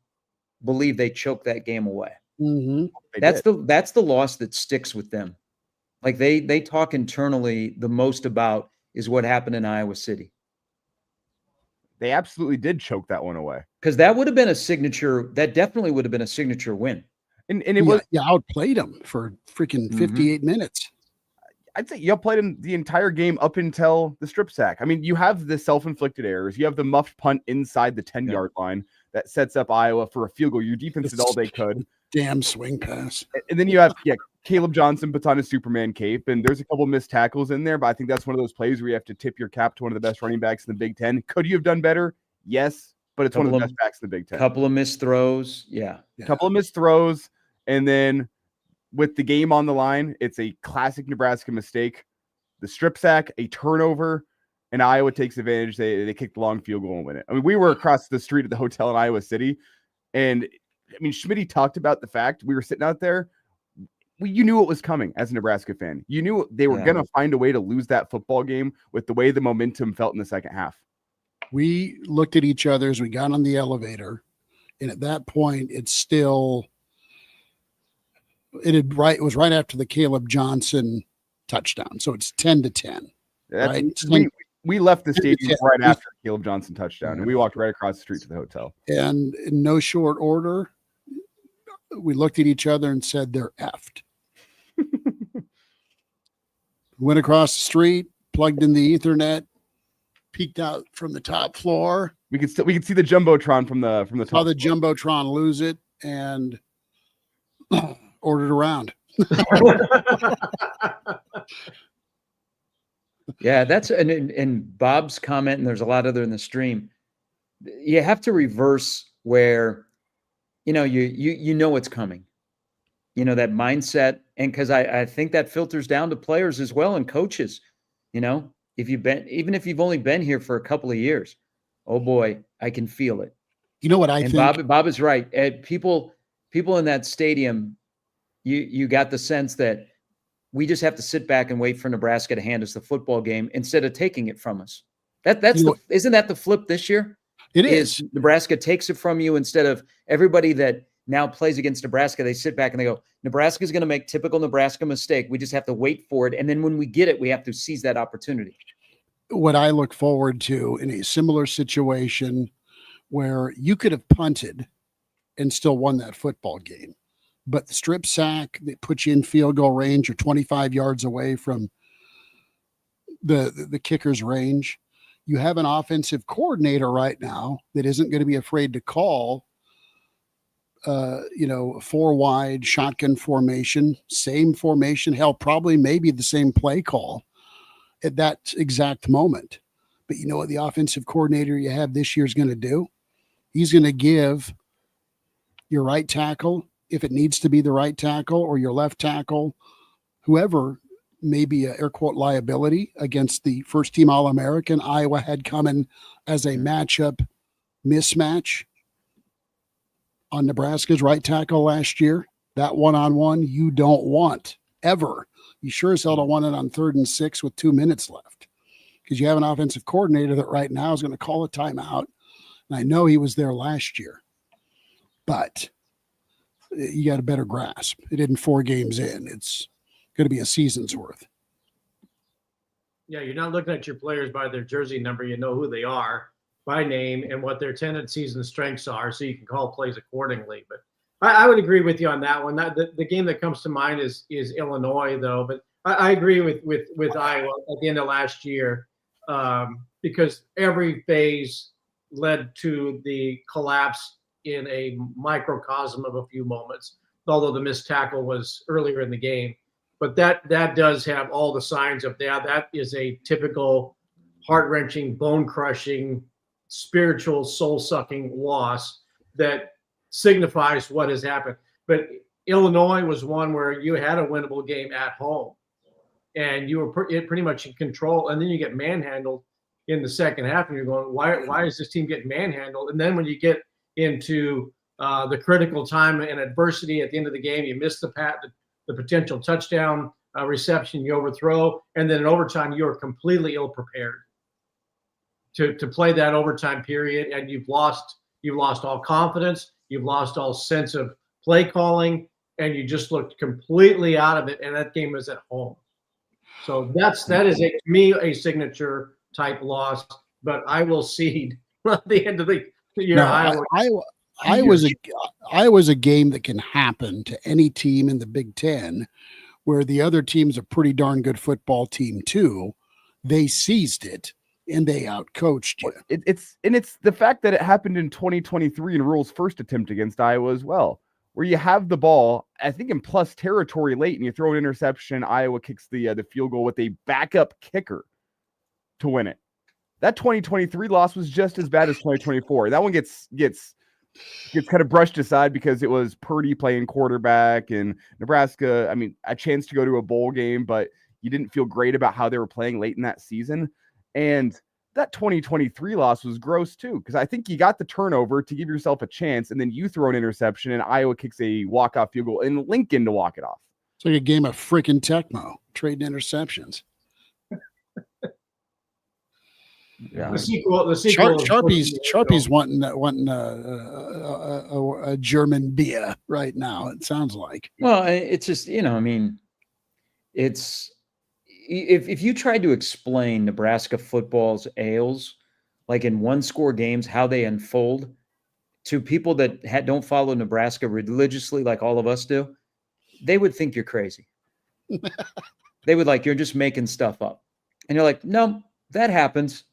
Speaker 2: believe they choked that game away.
Speaker 4: Mm-hmm.
Speaker 2: That's the loss that sticks with them. Like they talk internally the most about is what happened in Iowa City.
Speaker 1: They absolutely did choke that one away.
Speaker 2: Because that would have been a signature. That definitely would have been a signature win.
Speaker 1: And it was
Speaker 4: outplayed them for freaking 58 minutes.
Speaker 1: I'd say you outplayed him the entire game up until the strip sack. I mean, you have the self-inflicted errors. You have the muffed punt inside the 10-yard line that sets up Iowa for a field goal. Your defense did all they could.
Speaker 4: Damn swing pass.
Speaker 1: And then you have Caleb Johnson puts on his Superman cape, and there's a couple missed tackles in there, but I think that's one of those plays where you have to tip your cap to one of the best running backs in the Big Ten. Could you have done better? Yes, but it's one of the best backs in the Big Ten.
Speaker 2: Couple of missed throws,
Speaker 1: couple of missed throws, and then with the game on the line, it's a classic Nebraska mistake. The strip sack, a turnover, and Iowa takes advantage. They kick the long field goal and win it. I mean, we were across the street at the hotel in Iowa City, and I mean, Schmidty talked about the fact we were sitting out there. You knew what was coming as a Nebraska fan. You knew they were going to find a way to lose that football game with the way the momentum felt in the second half.
Speaker 4: We looked at each other as we got on the elevator, and at that point, it was right after the Caleb Johnson touchdown. So it's 10-10. Right?
Speaker 1: We left the stadium right after Caleb Johnson touchdown, and we walked right across the street to the hotel.
Speaker 4: And in no short order, we looked at each other and said, they're effed. Went across the street, plugged in the Ethernet, peeked out from the top floor.
Speaker 1: We could see the Jumbotron from the top.
Speaker 4: Saw the Jumbotron lose it and ordered around.
Speaker 2: Yeah, that's and Bob's comment, and there's a lot other in the stream. You have to reverse where, you know it's coming. That mindset, and because I think that filters down to players as well and coaches. Even if you've only been here for a couple of years, oh boy, I can feel it.
Speaker 4: You know what I
Speaker 2: and
Speaker 4: think?
Speaker 2: Bob is right. People in that stadium, you got the sense that we just have to sit back and wait for Nebraska to hand us the football game instead of taking it from us. Isn't that the flip this year?
Speaker 4: It is.
Speaker 2: Nebraska takes it from you instead of everybody that now plays against Nebraska. They sit back and they go, Nebraska's going to make typical Nebraska mistake. We just have to wait for it. And then when we get it, we have to seize that opportunity.
Speaker 4: What I look forward to in a similar situation where you could have punted and still won that football game, but the strip sack that puts you in field goal range or 25 yards away from the kicker's range, you have an offensive coordinator right now that isn't going to be afraid to call, 4 wide shotgun formation, same formation, hell, probably maybe the same play call at that exact moment. But you know what the offensive coordinator you have this year is going to do? He's going to give your right tackle, if it needs to be the right tackle, or your left tackle, whoever may be a air quote liability against the first team All-American Iowa had coming as a matchup mismatch on Nebraska's right tackle last year. That one-on-one you don't want ever. You sure as hell don't want it on 3rd and 6 with 2 minutes left, because you have an offensive coordinator that right now is going to call a timeout. And I know he was there last year, but you got a better grasp. It isn't 4 games in. It's going to be a season's worth.
Speaker 3: Yeah, you're not looking at your players by their jersey number. You know who they are by name and what their tendencies and strengths are, so you can call plays accordingly. But I would agree with you on that one. The game that comes to mind is Illinois, though. But I agree with Iowa at the end of last year, because every phase led to the collapse in a microcosm of a few moments, although the missed tackle was earlier in the game. But that does have all the signs of that. That is a typical heart-wrenching, bone-crushing, spiritual, soul-sucking loss that signifies what has happened. But Illinois was one where you had a winnable game at home, and you were pretty much in control, and then you get manhandled in the second half, and you're going, why is this team getting manhandled? And then when you get into the critical time and adversity at the end of the game, you miss the potential touchdown reception, you overthrow, and then in overtime, you're completely ill-prepared to play that overtime period, and you've lost all confidence, you've lost all sense of play calling, and you just looked completely out of it, and that game was at home. So that is to me a signature type loss, but I will cede at the end of the year.
Speaker 4: No, Iowa's a game that can happen to any team in the Big Ten, where the other team's a pretty darn good football team too. They seized it and they outcoached you.
Speaker 1: It's the fact that it happened in 2023 in Rule's first attempt against Iowa as well, where you have the ball, I think in plus territory late, and you throw an interception. Iowa kicks the field goal with a backup kicker to win it. That 2023 loss was just as bad as 2024. That one gets kind of brushed aside because it was Purdy playing quarterback, and Nebraska, I mean, a chance to go to a bowl game, but you didn't feel great about how they were playing late in that season. And that 2023 loss was gross too, because I think you got the turnover to give yourself a chance, and then you throw an interception, and Iowa kicks a walk-off field goal in Lincoln to walk it off.
Speaker 4: It's like a game of freaking Tecmo, trading interceptions.
Speaker 3: Yeah. The sequel.
Speaker 4: Sharpie's wanting a German beer right now. It sounds like.
Speaker 2: Well, it's just it's if you tried to explain Nebraska football's ails, like in 1-score games, how they unfold to people that don't follow Nebraska religiously, like all of us do, they would think you're crazy. They would you're just making stuff up, and you're like, no, that happens.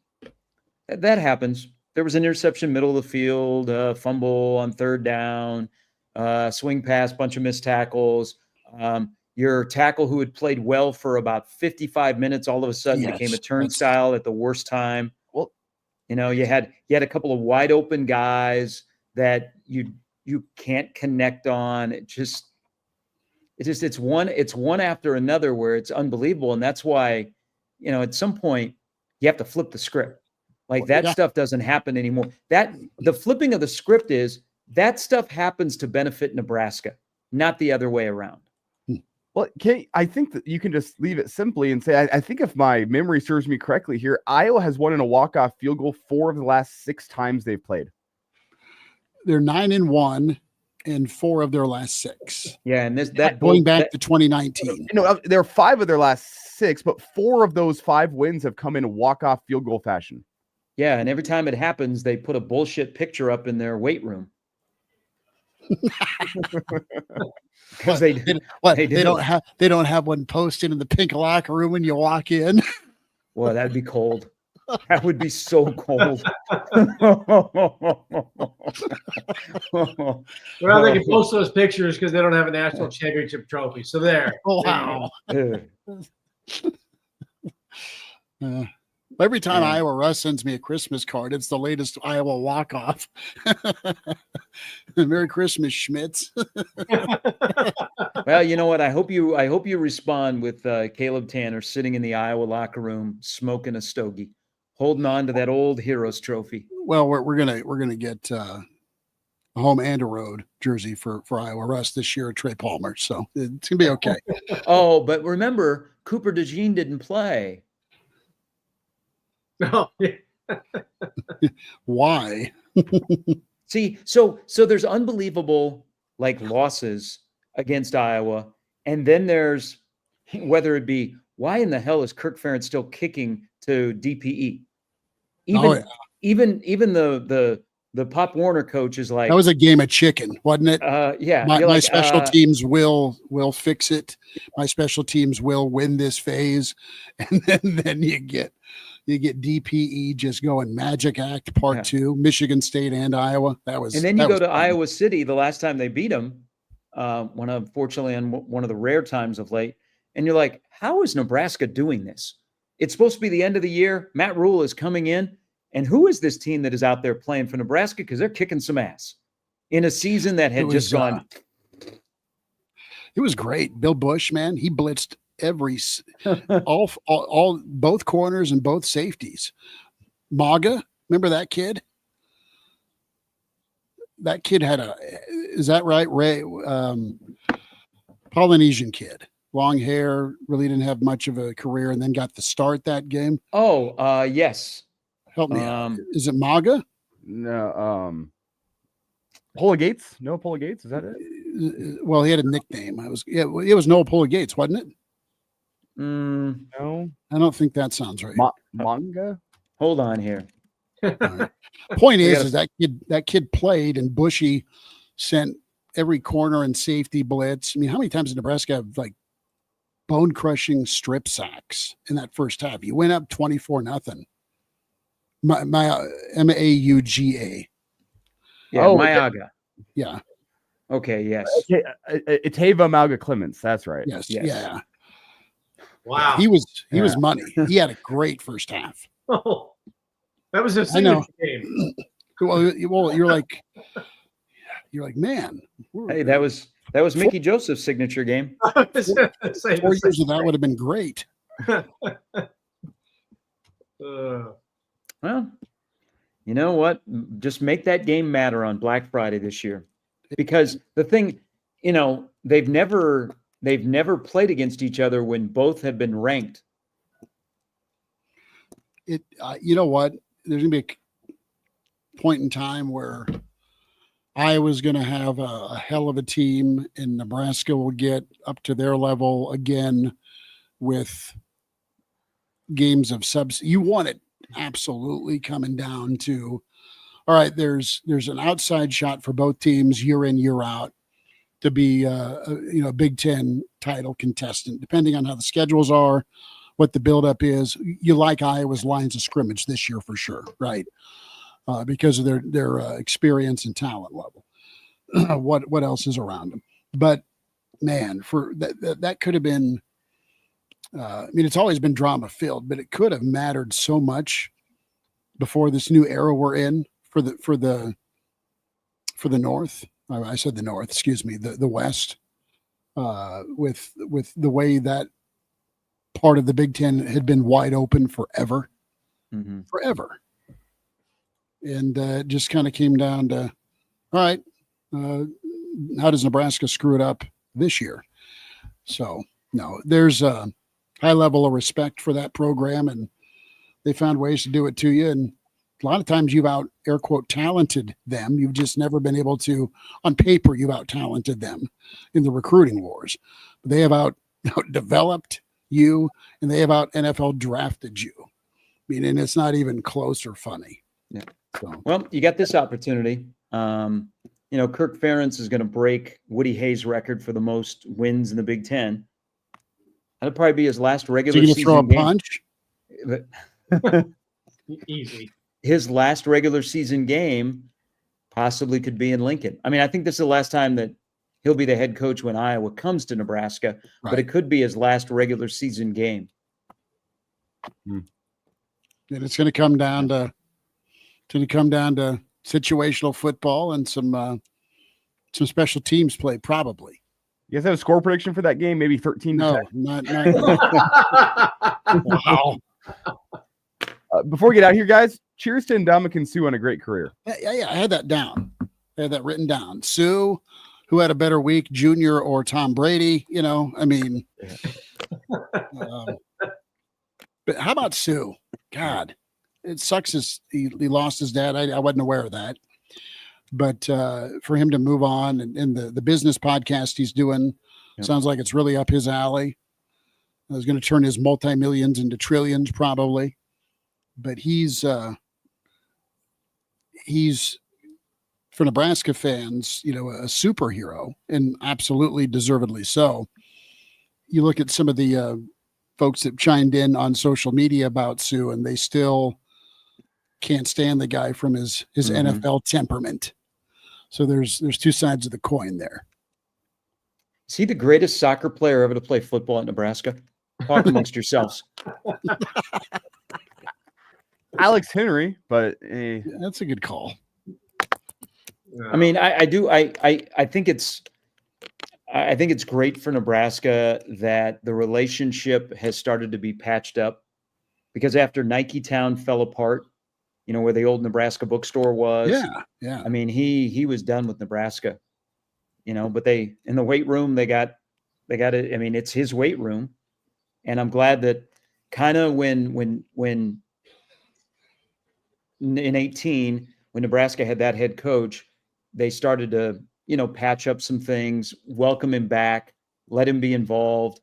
Speaker 2: That happens. There was an interception, middle of the field, fumble on 3rd down, swing pass, bunch of missed tackles. Your tackle who had played well for about 55 minutes all of a sudden became a turnstile at the worst time. Well, you had a couple of wide open guys that you you can't connect on. It's one after another where it's unbelievable. And that's why, at some point you have to flip the script. Like that stuff doesn't happen anymore. The flipping of the script is that stuff happens to benefit Nebraska, not the other way around.
Speaker 1: Well, I think that you can just leave it simply and say, I think if my memory serves me correctly here, Iowa has won in a walk-off field goal 4 of the last 6 times they've played.
Speaker 4: They're 9-1 in 4 of their last 6.
Speaker 2: Yeah, and
Speaker 4: going back to 2019.
Speaker 1: There are 5 of their last 6, but 4 of those 5 wins have come in walk-off field goal fashion.
Speaker 2: Yeah, and every time it happens, they put a bullshit picture up in their weight room. Because they
Speaker 4: don't have one posted in the pink locker room when you walk in.
Speaker 2: Well, that'd be cold. That would be so cold.
Speaker 3: Well, they can post those pictures because they don't have a national championship trophy. So there.
Speaker 4: Wow. Every time Iowa Russ sends me a Christmas card, it's the latest Iowa walk-off. Merry Christmas, Schmitz.
Speaker 2: Well, you know what? I hope you respond with Caleb Tanner sitting in the Iowa locker room, smoking a stogie, holding on to that old Heroes trophy.
Speaker 4: Well, we're gonna get a home and a road jersey for Iowa Russ this year at Trey Palmer, so it's gonna be okay.
Speaker 2: Oh, but remember, Cooper DeJean didn't play.
Speaker 3: No.
Speaker 4: Why?
Speaker 2: See, so there's unbelievable losses against Iowa, and then there's whether it be why in the hell is Kirk Ferentz still kicking to DPE? Even the Pop Warner coach is like,
Speaker 4: that was a game of chicken, wasn't it?
Speaker 2: Yeah.
Speaker 4: My special teams will fix it. My special teams will win this phase, and then you get DPE just going magic act part 2, Michigan State and Iowa. And
Speaker 2: then you go to Iowa City the last time they beat them, unfortunately on one of the rare times of late. And you're like, how is Nebraska doing this? It's supposed to be the end of the year. Matt Rule is coming in. And who is this team that is out there playing for Nebraska? Because they're kicking some ass in a season that had just gone.
Speaker 4: It was great. Bill Bush, man, he blitzed all both corners and both safeties. Maga, remember that kid? That kid had is that right? Polynesian kid, long hair, really didn't have much of a career, and then got the start that game.
Speaker 2: Oh, yes.
Speaker 4: Help me out. Is it Maga?
Speaker 1: No, Pola Gates? No, Pola Gates? Is that it?
Speaker 4: Well, he had a nickname. It was Noah Pola Gates, wasn't it?
Speaker 1: No,
Speaker 4: I don't think that sounds right.
Speaker 1: Manga.
Speaker 2: Hold on here.
Speaker 4: Right. Point is that kid played, and Bushy sent every corner and safety blitz. I mean, how many times did Nebraska have bone crushing strip sacks in that first half? You went up 24-0. My Mauga.
Speaker 2: Yeah, Mauga.
Speaker 4: Yeah.
Speaker 2: Okay. Yes.
Speaker 1: Itava Mauga Clements. That's right.
Speaker 4: Yes. Yeah.
Speaker 3: Wow.
Speaker 4: He was money. He had a great first half.
Speaker 3: Oh, that was a signature game.
Speaker 4: Well, you're like, man.
Speaker 2: Hey, that was Mickey Joseph's signature game.
Speaker 4: 4 years of that would have been great.
Speaker 2: Well, you know what? Just make that game matter on Black Friday this year, because the thing, they've never played against each other when both have been ranked.
Speaker 4: You know what? There's gonna be a point in time where Iowa's gonna have a hell of a team, and Nebraska will get up to their level again with games of subs. You want it absolutely coming down to, all right, there's an outside shot for both teams year in, year out to be a Big Ten title contestant, depending on how the schedules are, what the buildup is. You like Iowa's lines of scrimmage this year for sure, right? Because of their experience and talent level. What else is around them? But man, for that could have been. It's always been drama filled, but it could have mattered so much before this new era we're in for the North. I said the North, excuse me, the West, with the way that part of the Big Ten had been wide open forever, forever. And it just kind of came down to, all right, how does Nebraska screw it up this year? So, no, there's a high level of respect for that program, and they found ways to do it to you. And a lot of times you've out, air quote, talented them. You've just never been able to, on paper, you've out talented them in the recruiting wars. They have out developed you, and they have out NFL drafted you. I mean, and it's not even close or funny.
Speaker 2: Yeah.
Speaker 4: So.
Speaker 2: Well, you got this opportunity. Kirk Ferentz is going to break Woody Hayes' record for the most wins in the Big Ten. That'll probably be his last regular season game.
Speaker 4: Throw a punch?
Speaker 3: Easy.
Speaker 2: His last regular season game possibly could be in Lincoln. I mean, I think this is the last time that he'll be the head coach when Iowa comes to Nebraska, but it could be his last regular season game.
Speaker 4: And it's going to come down to situational football and some special teams play, probably.
Speaker 1: You guys have a score prediction for that game? Maybe 13 to 10.
Speaker 4: Not
Speaker 1: Wow. Before we get out here, guys, cheers to Ndamukong Suh on a great career.
Speaker 4: Yeah, I had that down. I had that written down. Suh, who had a better week, Junior or Tom Brady? I mean, but how about Suh? God, it sucks as he lost his dad. I wasn't aware of that. But for him to move on and the business podcast he's doing, sounds like it's really up his alley. I was going to turn his multi-millions into trillions probably. But he's for Nebraska fans, a superhero, and absolutely deservedly so. You look at some of the folks that chimed in on social media about Suh, and they still can't stand the guy from his NFL temperament. So there's two sides of the coin there.
Speaker 2: Is he the greatest soccer player ever to play football at Nebraska? Talk amongst yourselves.
Speaker 1: Alex Henry, but
Speaker 4: that's a good call.
Speaker 2: I mean, I think it's great for Nebraska that the relationship has started to be patched up, because after Nike Town fell apart, where the old Nebraska bookstore was. Yeah. I mean, he was done with Nebraska, but they, in the weight room, they got it. I mean, it's his weight room. And I'm glad that kind of when in 18, when Nebraska had that head coach, they started to, patch up some things, welcome him back, let him be involved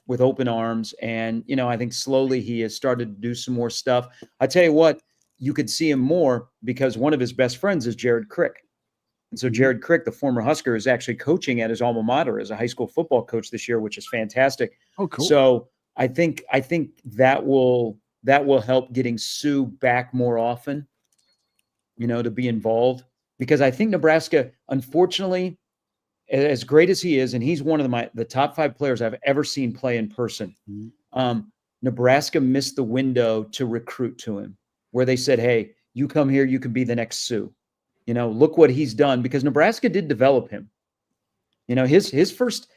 Speaker 2: with open arms. And, I think slowly he has started to do some more stuff. I tell you what, you could see him more because one of his best friends is Jared Crick. And so Jared Crick, the former Husker, is actually coaching at his alma mater as a high school football coach this year, which is fantastic.
Speaker 4: Oh, cool.
Speaker 2: So I think that will help getting Suh back more often, to be involved, because I think Nebraska, unfortunately, as great as he is, and he's one of the top 5 players I've ever seen play in person. Nebraska missed the window to recruit to him, where they said, "Hey, you come here, you can be the next Suh. Look what he's done," because Nebraska did develop him. His first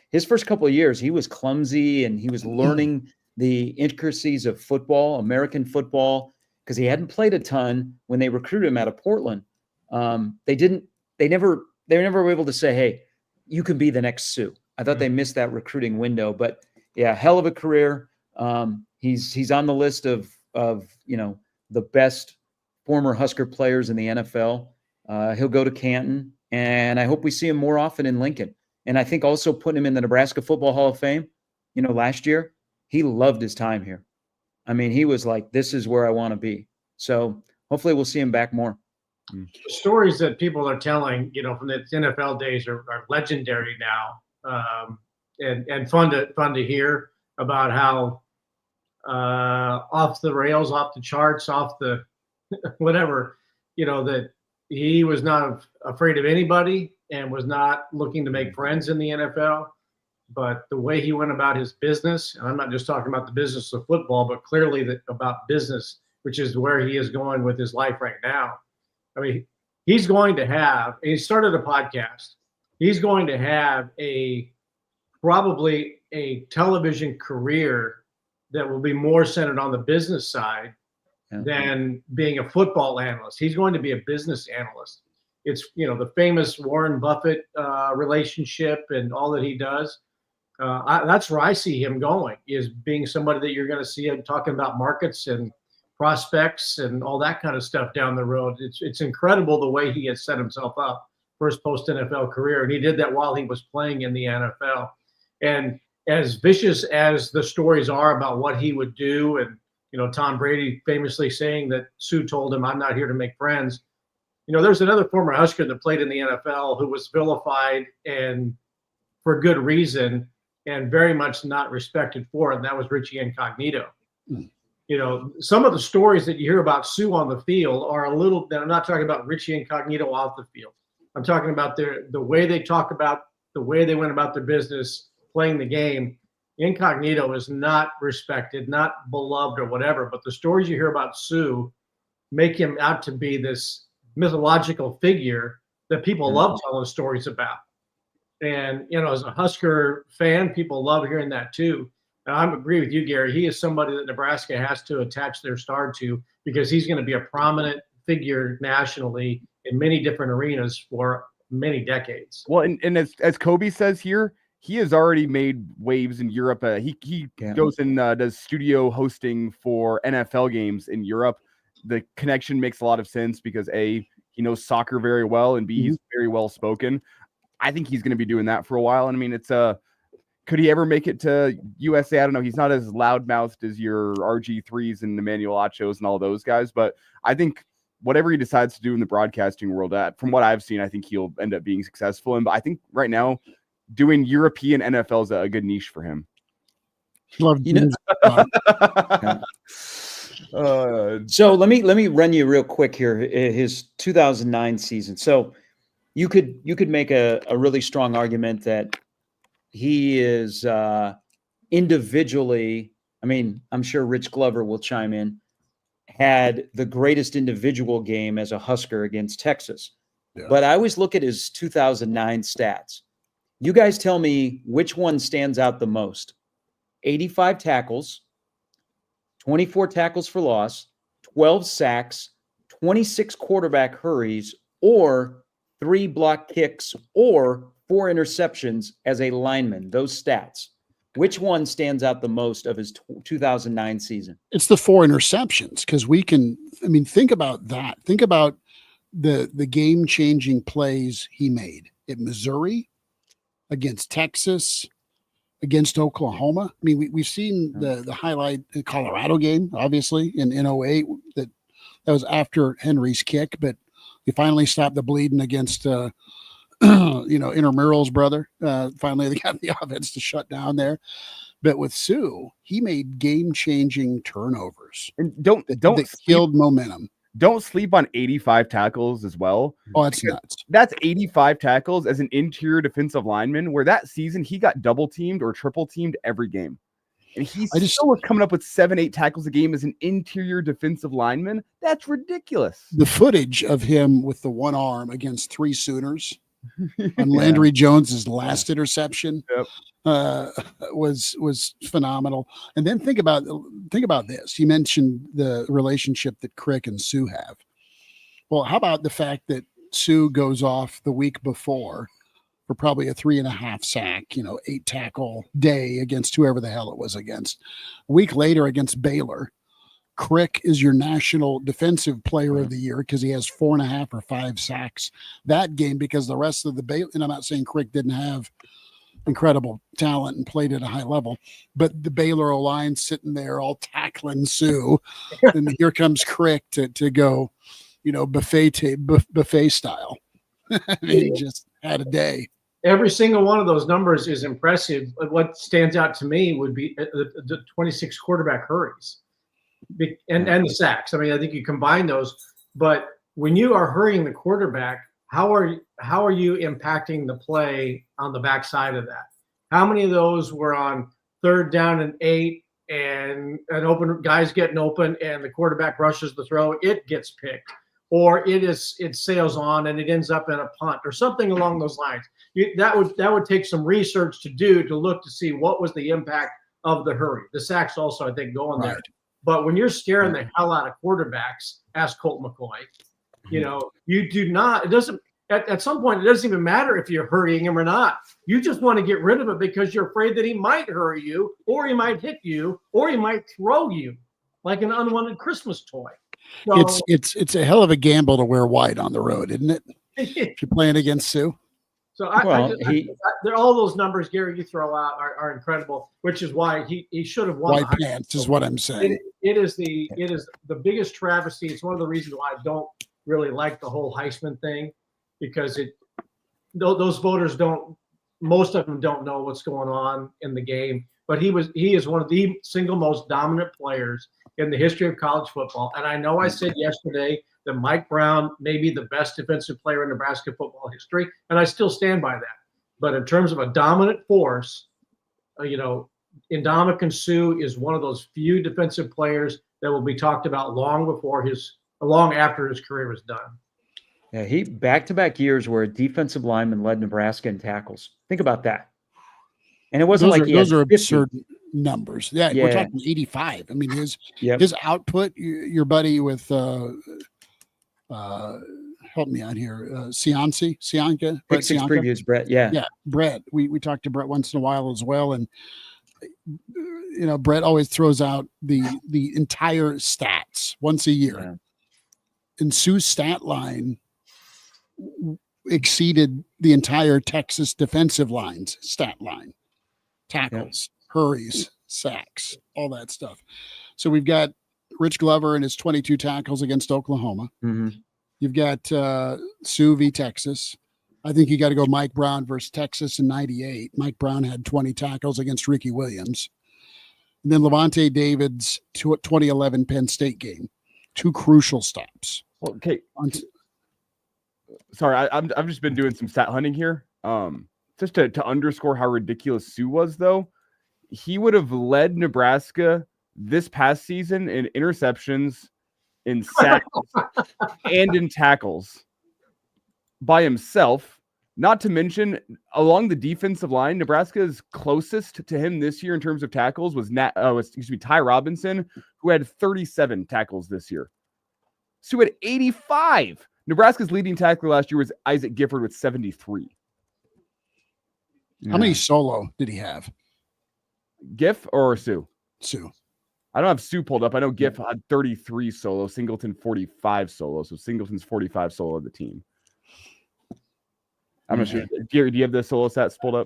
Speaker 2: couple of years, he was clumsy and he was learning the intricacies of football, American football, because he hadn't played a ton when they recruited him out of Portland. They never were able to say, "Hey, you can be the next Suh." I thought they missed that recruiting window, but yeah, hell of a career. He's on the list of the best former Husker players in the NFL. He'll go to Canton, and I hope we see him more often in Lincoln. And I think also putting him in the Nebraska Football Hall of Fame, last year, he loved his time here. I mean, he was like, this is where I want to be. So hopefully we'll see him back more.
Speaker 3: The stories that people are telling, from the NFL days are legendary now, and fun to hear about how off the rails, off the charts, off the whatever, that he was not afraid of anybody and was not looking to make friends in the NFL. But the way he went about his business, and I'm not just talking about the business of football, but clearly about business, which is where he is going with his life right now. I mean, he's going to have, he started a podcast. He's going to have probably a television career that will be more centered on the business side than being a football analyst. He's going to be a business analyst. It's, the famous Warren Buffett relationship and all that he does. That's where I see him going, is being somebody that you're going to see him talking about markets and prospects and all that kind of stuff down the road. It's incredible the way he has set himself up for his post-NFL career. And he did that while he was playing in the NFL. And as vicious as the stories are about what he would do, and, Tom Brady famously saying that Suh told him, "I'm not here to make friends." There's another former Husker that played in the NFL who was vilified, and for good reason, and very much not respected for it, and that was Richie Incognito. Some of the stories that you hear about Suh on the field are a little, I'm not talking about Richie Incognito off the field. I'm talking about the way they talk about the way they went about their business, playing the game. Incognito is not respected, not beloved or whatever, but the stories you hear about Suh make him out to be this mythological figure that people love telling stories about. And, as a Husker fan, people love hearing that too. And I agree with you, Gary. He is somebody that Nebraska has to attach their star to, because he's going to be a prominent figure nationally in many different arenas for many decades.
Speaker 1: Well, and as Kobe says here, he has already made waves in Europe. He goes and does studio hosting for NFL games in Europe. The connection makes a lot of sense because A, he knows soccer very well, and B, he's very well spoken. I think he's going to be doing that for a while. And I mean, it's could he ever make it to USA? I don't know. He's not as loudmouthed as your RG3s and Emmanuel Achos and all those guys, but I think whatever he decides to do in the broadcasting world, from what I've seen, I think he'll end up being successful. And I think right now, doing European NFL is a good niche for him.
Speaker 4: Love
Speaker 2: So let me run you real quick here. His 2009 season. So you could make a really strong argument that he is individually. I mean, I'm sure Rich Glover will chime in. Had the greatest individual game as a Husker against Texas, but I always look at his 2009 stats. You guys tell me which one stands out the most. 85 tackles, 24 tackles for loss, 12 sacks, 26 quarterback hurries, or 3 block kicks, or 4 interceptions as a lineman. Those stats. Which one stands out the most of his 2009 season?
Speaker 4: It's the 4 interceptions, because think about that. Think about the game-changing plays he made at Missouri, against Texas, against Oklahoma. I mean, we've seen the highlight, the Colorado game, obviously, in 08. That was after Henry's kick, but he finally stopped the bleeding against, Intramural's brother. Finally, they got the offense to shut down there. But with Suh, he made game-changing turnovers.
Speaker 1: And don't
Speaker 4: killed momentum.
Speaker 1: Don't sleep on 85 tackles as well.
Speaker 4: Oh, that's nuts.
Speaker 1: That's 85 tackles as an interior defensive lineman, where that season he got double teamed or triple teamed every game. And he still was coming up with 7-8 tackles a game as an interior defensive lineman. That's ridiculous.
Speaker 4: The footage of him with the one arm against 3 Sooners on Landry Jones's last interception was phenomenal. And then think about this. You mentioned the relationship that Crick and Suh have. Well, how about the fact that Suh goes off the week before for probably a 3.5 sack, 8 tackle day against whoever the hell it was against. A week later against Baylor, Crick is your national defensive player of the year because he has 4.5 or 5 sacks that game, because the rest of the Baylor, and I'm not saying Crick didn't have incredible talent and played at a high level, but the Baylor O-line sitting there all tackling Suh, and here comes Crick to go, buffet style. I mean, he just had a day.
Speaker 3: Every single one of those numbers is impressive. What stands out to me would be the 26 quarterback hurries and the sacks. I mean, I think you combine those. But when you are hurrying the quarterback, how are you impacting the play on the backside of that? How many of those were on 3rd down and 8 and an open guys getting open and the quarterback rushes the throw? It gets picked. or it sails on and it ends up in a punt or something along those lines. That would take some research to look to see what was the impact of the hurry. The sacks also, I think, go in there. But when you're scaring the hell out of quarterbacks, ask Colt McCoy, you do not. It doesn't. At some point, it doesn't even matter if you're hurrying him or not. You just want to get rid of it because you're afraid that he might hurry you, or he might hit you, or he might throw you like an unwanted Christmas toy. So,
Speaker 4: it's a hell of a gamble to wear white on the road, isn't it? If you're playing against Suh.
Speaker 3: So all those numbers, Gary, you throw out are incredible, which is why he should have won.
Speaker 4: White pants is what I'm saying.
Speaker 3: It is the biggest travesty. It's one of the reasons why I don't really like the whole Heisman thing, because those voters most of them don't know what's going on in the game. But he is one of the single most dominant players in the history of college football. And I know I said yesterday that Mike Brown may be the best defensive player in Nebraska football history, and I still stand by that. But in terms of a dominant force, Ndamukong Suh is one of those few defensive players that will be talked about long after his career is done.
Speaker 2: Yeah, he back-to-back years where a defensive lineman led Nebraska in tackles. Think about that. And it wasn't
Speaker 4: those are absurd numbers. Yeah, we're talking 85. I mean, his output. Your buddy with help me out here, Sianka.
Speaker 2: Pick Six previews, Brett. Yeah,
Speaker 4: Brett. We talk to Brett once in a while as well, and Brett always throws out the entire stats once a year.
Speaker 2: Yeah.
Speaker 4: And Suh's stat line exceeded the entire Texas defensive line's stat line. Tackles, hurries, sacks, all that stuff. So we've got Rich Glover and his 22 tackles against Oklahoma.
Speaker 2: Mm-hmm.
Speaker 4: You've got Suh v. Texas. I think you got to go Mike Brown versus Texas in 98. Mike Brown had 20 tackles against Ricky Williams. And then Levante David's 2011 Penn State game. 2 crucial stops.
Speaker 1: Okay. Sorry, I've just been doing some stat hunting here. Just to underscore how ridiculous Suh was, though, he would have led Nebraska this past season in interceptions, in sacks, and in tackles by himself. Not to mention, along the defensive line, Nebraska's closest to him this year in terms of tackles was Ty Robinson, who had 37 tackles this year. Suh had 85. Nebraska's leading tackler last year was Isaac Gifford with 73.
Speaker 4: How many solo did he have?
Speaker 1: Giff or Suh?
Speaker 4: Suh.
Speaker 1: I don't have Suh pulled up. I know Giff had 33 solo, Singleton 45 solo. So Singleton's 45 solo of the team. I'm not sure. Gary, do you have the solo stats pulled up?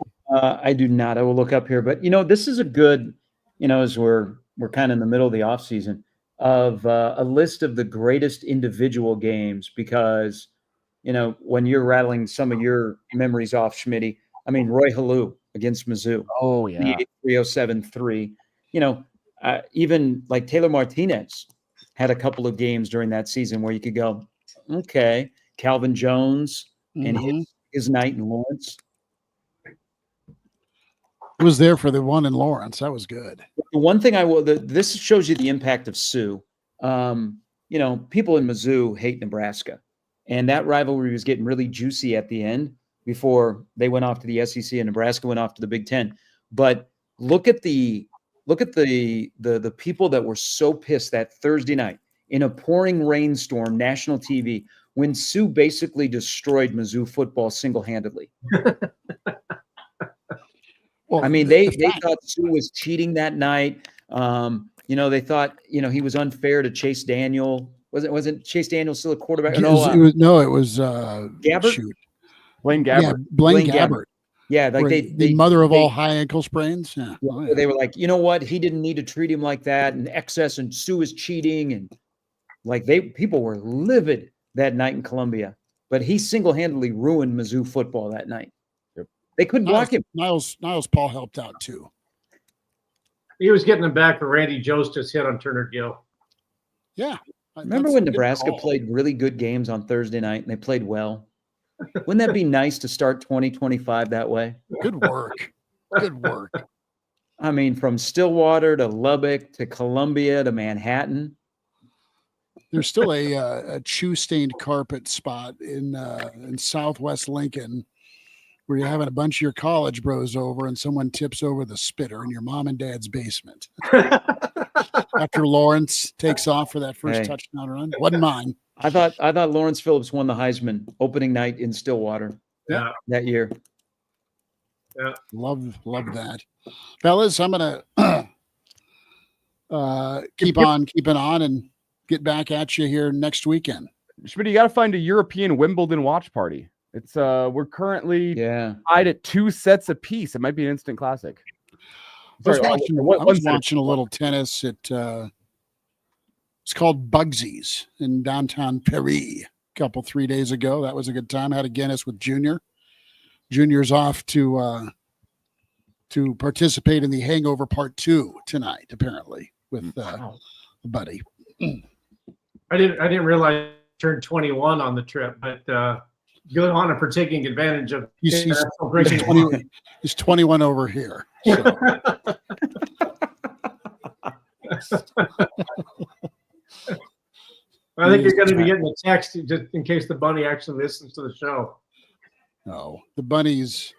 Speaker 2: I do not. I will look up here. But, this is a good, as we're kind of in the middle of the offseason, of a list of the greatest individual games because, when you're rattling some of your memories off, Schmidty, Roy Halou against Mizzou.
Speaker 1: Oh, yeah.
Speaker 2: 307-3. Even like Taylor Martinez had a couple of games during that season where you could go, okay, Calvin Jones and his night in Lawrence.
Speaker 4: It was there for the one in Lawrence. That was good.
Speaker 2: The one thing this shows you the impact of Suh. People in Mizzou hate Nebraska, and that rivalry was getting really juicy at the end before they went off to the SEC and Nebraska went off to the Big Ten. But look at the people that were so pissed that Thursday night in a pouring rainstorm, national TV, when Suh basically destroyed Mizzou football single-handedly.
Speaker 4: Well,
Speaker 2: they thought Suh was cheating that night. They thought, he was unfair to Chase Daniel. Wasn't Chase Daniel still a quarterback?
Speaker 4: It was
Speaker 2: Gabbert?
Speaker 4: Shoot.
Speaker 1: Blaine Gabbert.
Speaker 4: Yeah, Blaine Gabbert.
Speaker 2: Yeah, like
Speaker 4: the mother of all high ankle sprains. Yeah.
Speaker 2: They were like, you know what? He didn't need to treat him like that, and excess, and Suh is cheating, and people were livid that night in Columbia. But he single-handedly ruined Mizzou football that night. They couldn't block him.
Speaker 4: Niles Paul helped out too.
Speaker 3: He was getting them back for Randy Jostice hit on Turner Gill.
Speaker 4: Yeah.
Speaker 2: Remember when Nebraska played really good games on Thursday night and they played well? Wouldn't that be nice to start 2025 that way?
Speaker 4: Good work. Good work.
Speaker 2: From Stillwater to Lubbock to Columbia to Manhattan.
Speaker 4: There's still a chew stained carpet spot in Southwest Lincoln where you're having a bunch of your college bros over and someone tips over the spitter in your mom and dad's basement. After Lawrence takes off for that first touchdown run. Wasn't mine.
Speaker 2: I thought Lawrence Phillips won the Heisman opening night in Stillwater that year.
Speaker 3: Yeah.
Speaker 4: Love that. Fellas, I'm going to keep on keeping on and get back at you here next weekend.
Speaker 1: Schmidty, you got to find a European Wimbledon watch party. It's we're currently tied at 2 sets apiece. It might be an instant classic.
Speaker 4: I was watching a little tennis at it's called Bugsy's in downtown Paris a 3 days ago. That was a good time. I had a Guinness with Junior. Junior's off to participate in the Hangover Part 2 tonight, apparently, with a buddy.
Speaker 3: I didn't realize I turned 21 on the trip, but good on him for taking advantage of.
Speaker 4: He's 21 over here. So.
Speaker 3: I think you're going to be getting a text just in case the bunny actually listens to the show.
Speaker 4: No, the bunnies.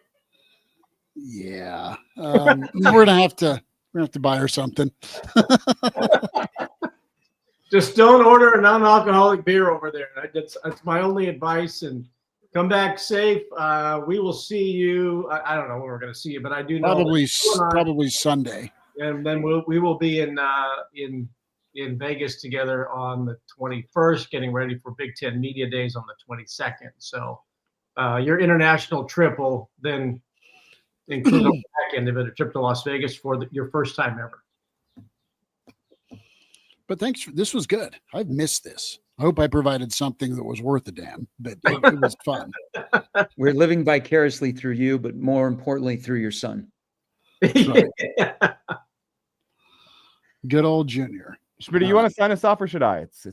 Speaker 4: Yeah, we're gonna have to buy her something.
Speaker 3: Just don't order a non-alcoholic beer over there. That's my only advice. And come back safe. We will see you. I don't know when we're going to see you, but I do know
Speaker 4: probably Sunday.
Speaker 3: And then we will be in Vegas together on the 21st, getting ready for Big Ten Media Days on the 22nd. So your international trip will then include the back end of it, a trip to Las Vegas for your first time ever.
Speaker 4: But thanks. This was good. I've missed this. I hope I provided something that was worth a damn, but it was fun.
Speaker 2: We're living vicariously through you, but more importantly, through your son.
Speaker 4: Right. Good old Junior.
Speaker 1: Schmitty, you want to sign us off or should I? It's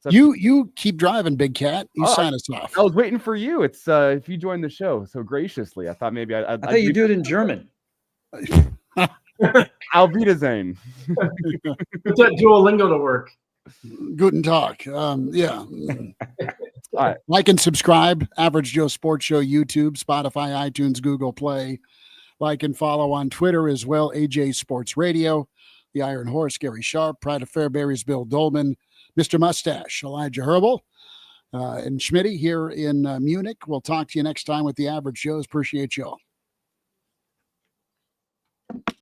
Speaker 4: you keep driving, Big Cat. You sign us off.
Speaker 1: I was waiting for you. It's if you joined the show so graciously, I thought maybe I
Speaker 2: thought you do it in German.
Speaker 1: Auf Wiedersehen.
Speaker 3: Put that Duolingo to work.
Speaker 4: Guten Tag. Yeah.
Speaker 1: All right.
Speaker 4: Like and subscribe. Average Joe Sports Show, YouTube, Spotify, iTunes, Google Play. Like and follow on Twitter as well. AJ Sports Radio, The Iron Horse, Gary Sharp, Pride of Fairbury's Bill Doleman, Mr. Mustache, Elijah Herbel, and Schmidty here in Munich. We'll talk to you next time with the Average Joes. Appreciate y'all.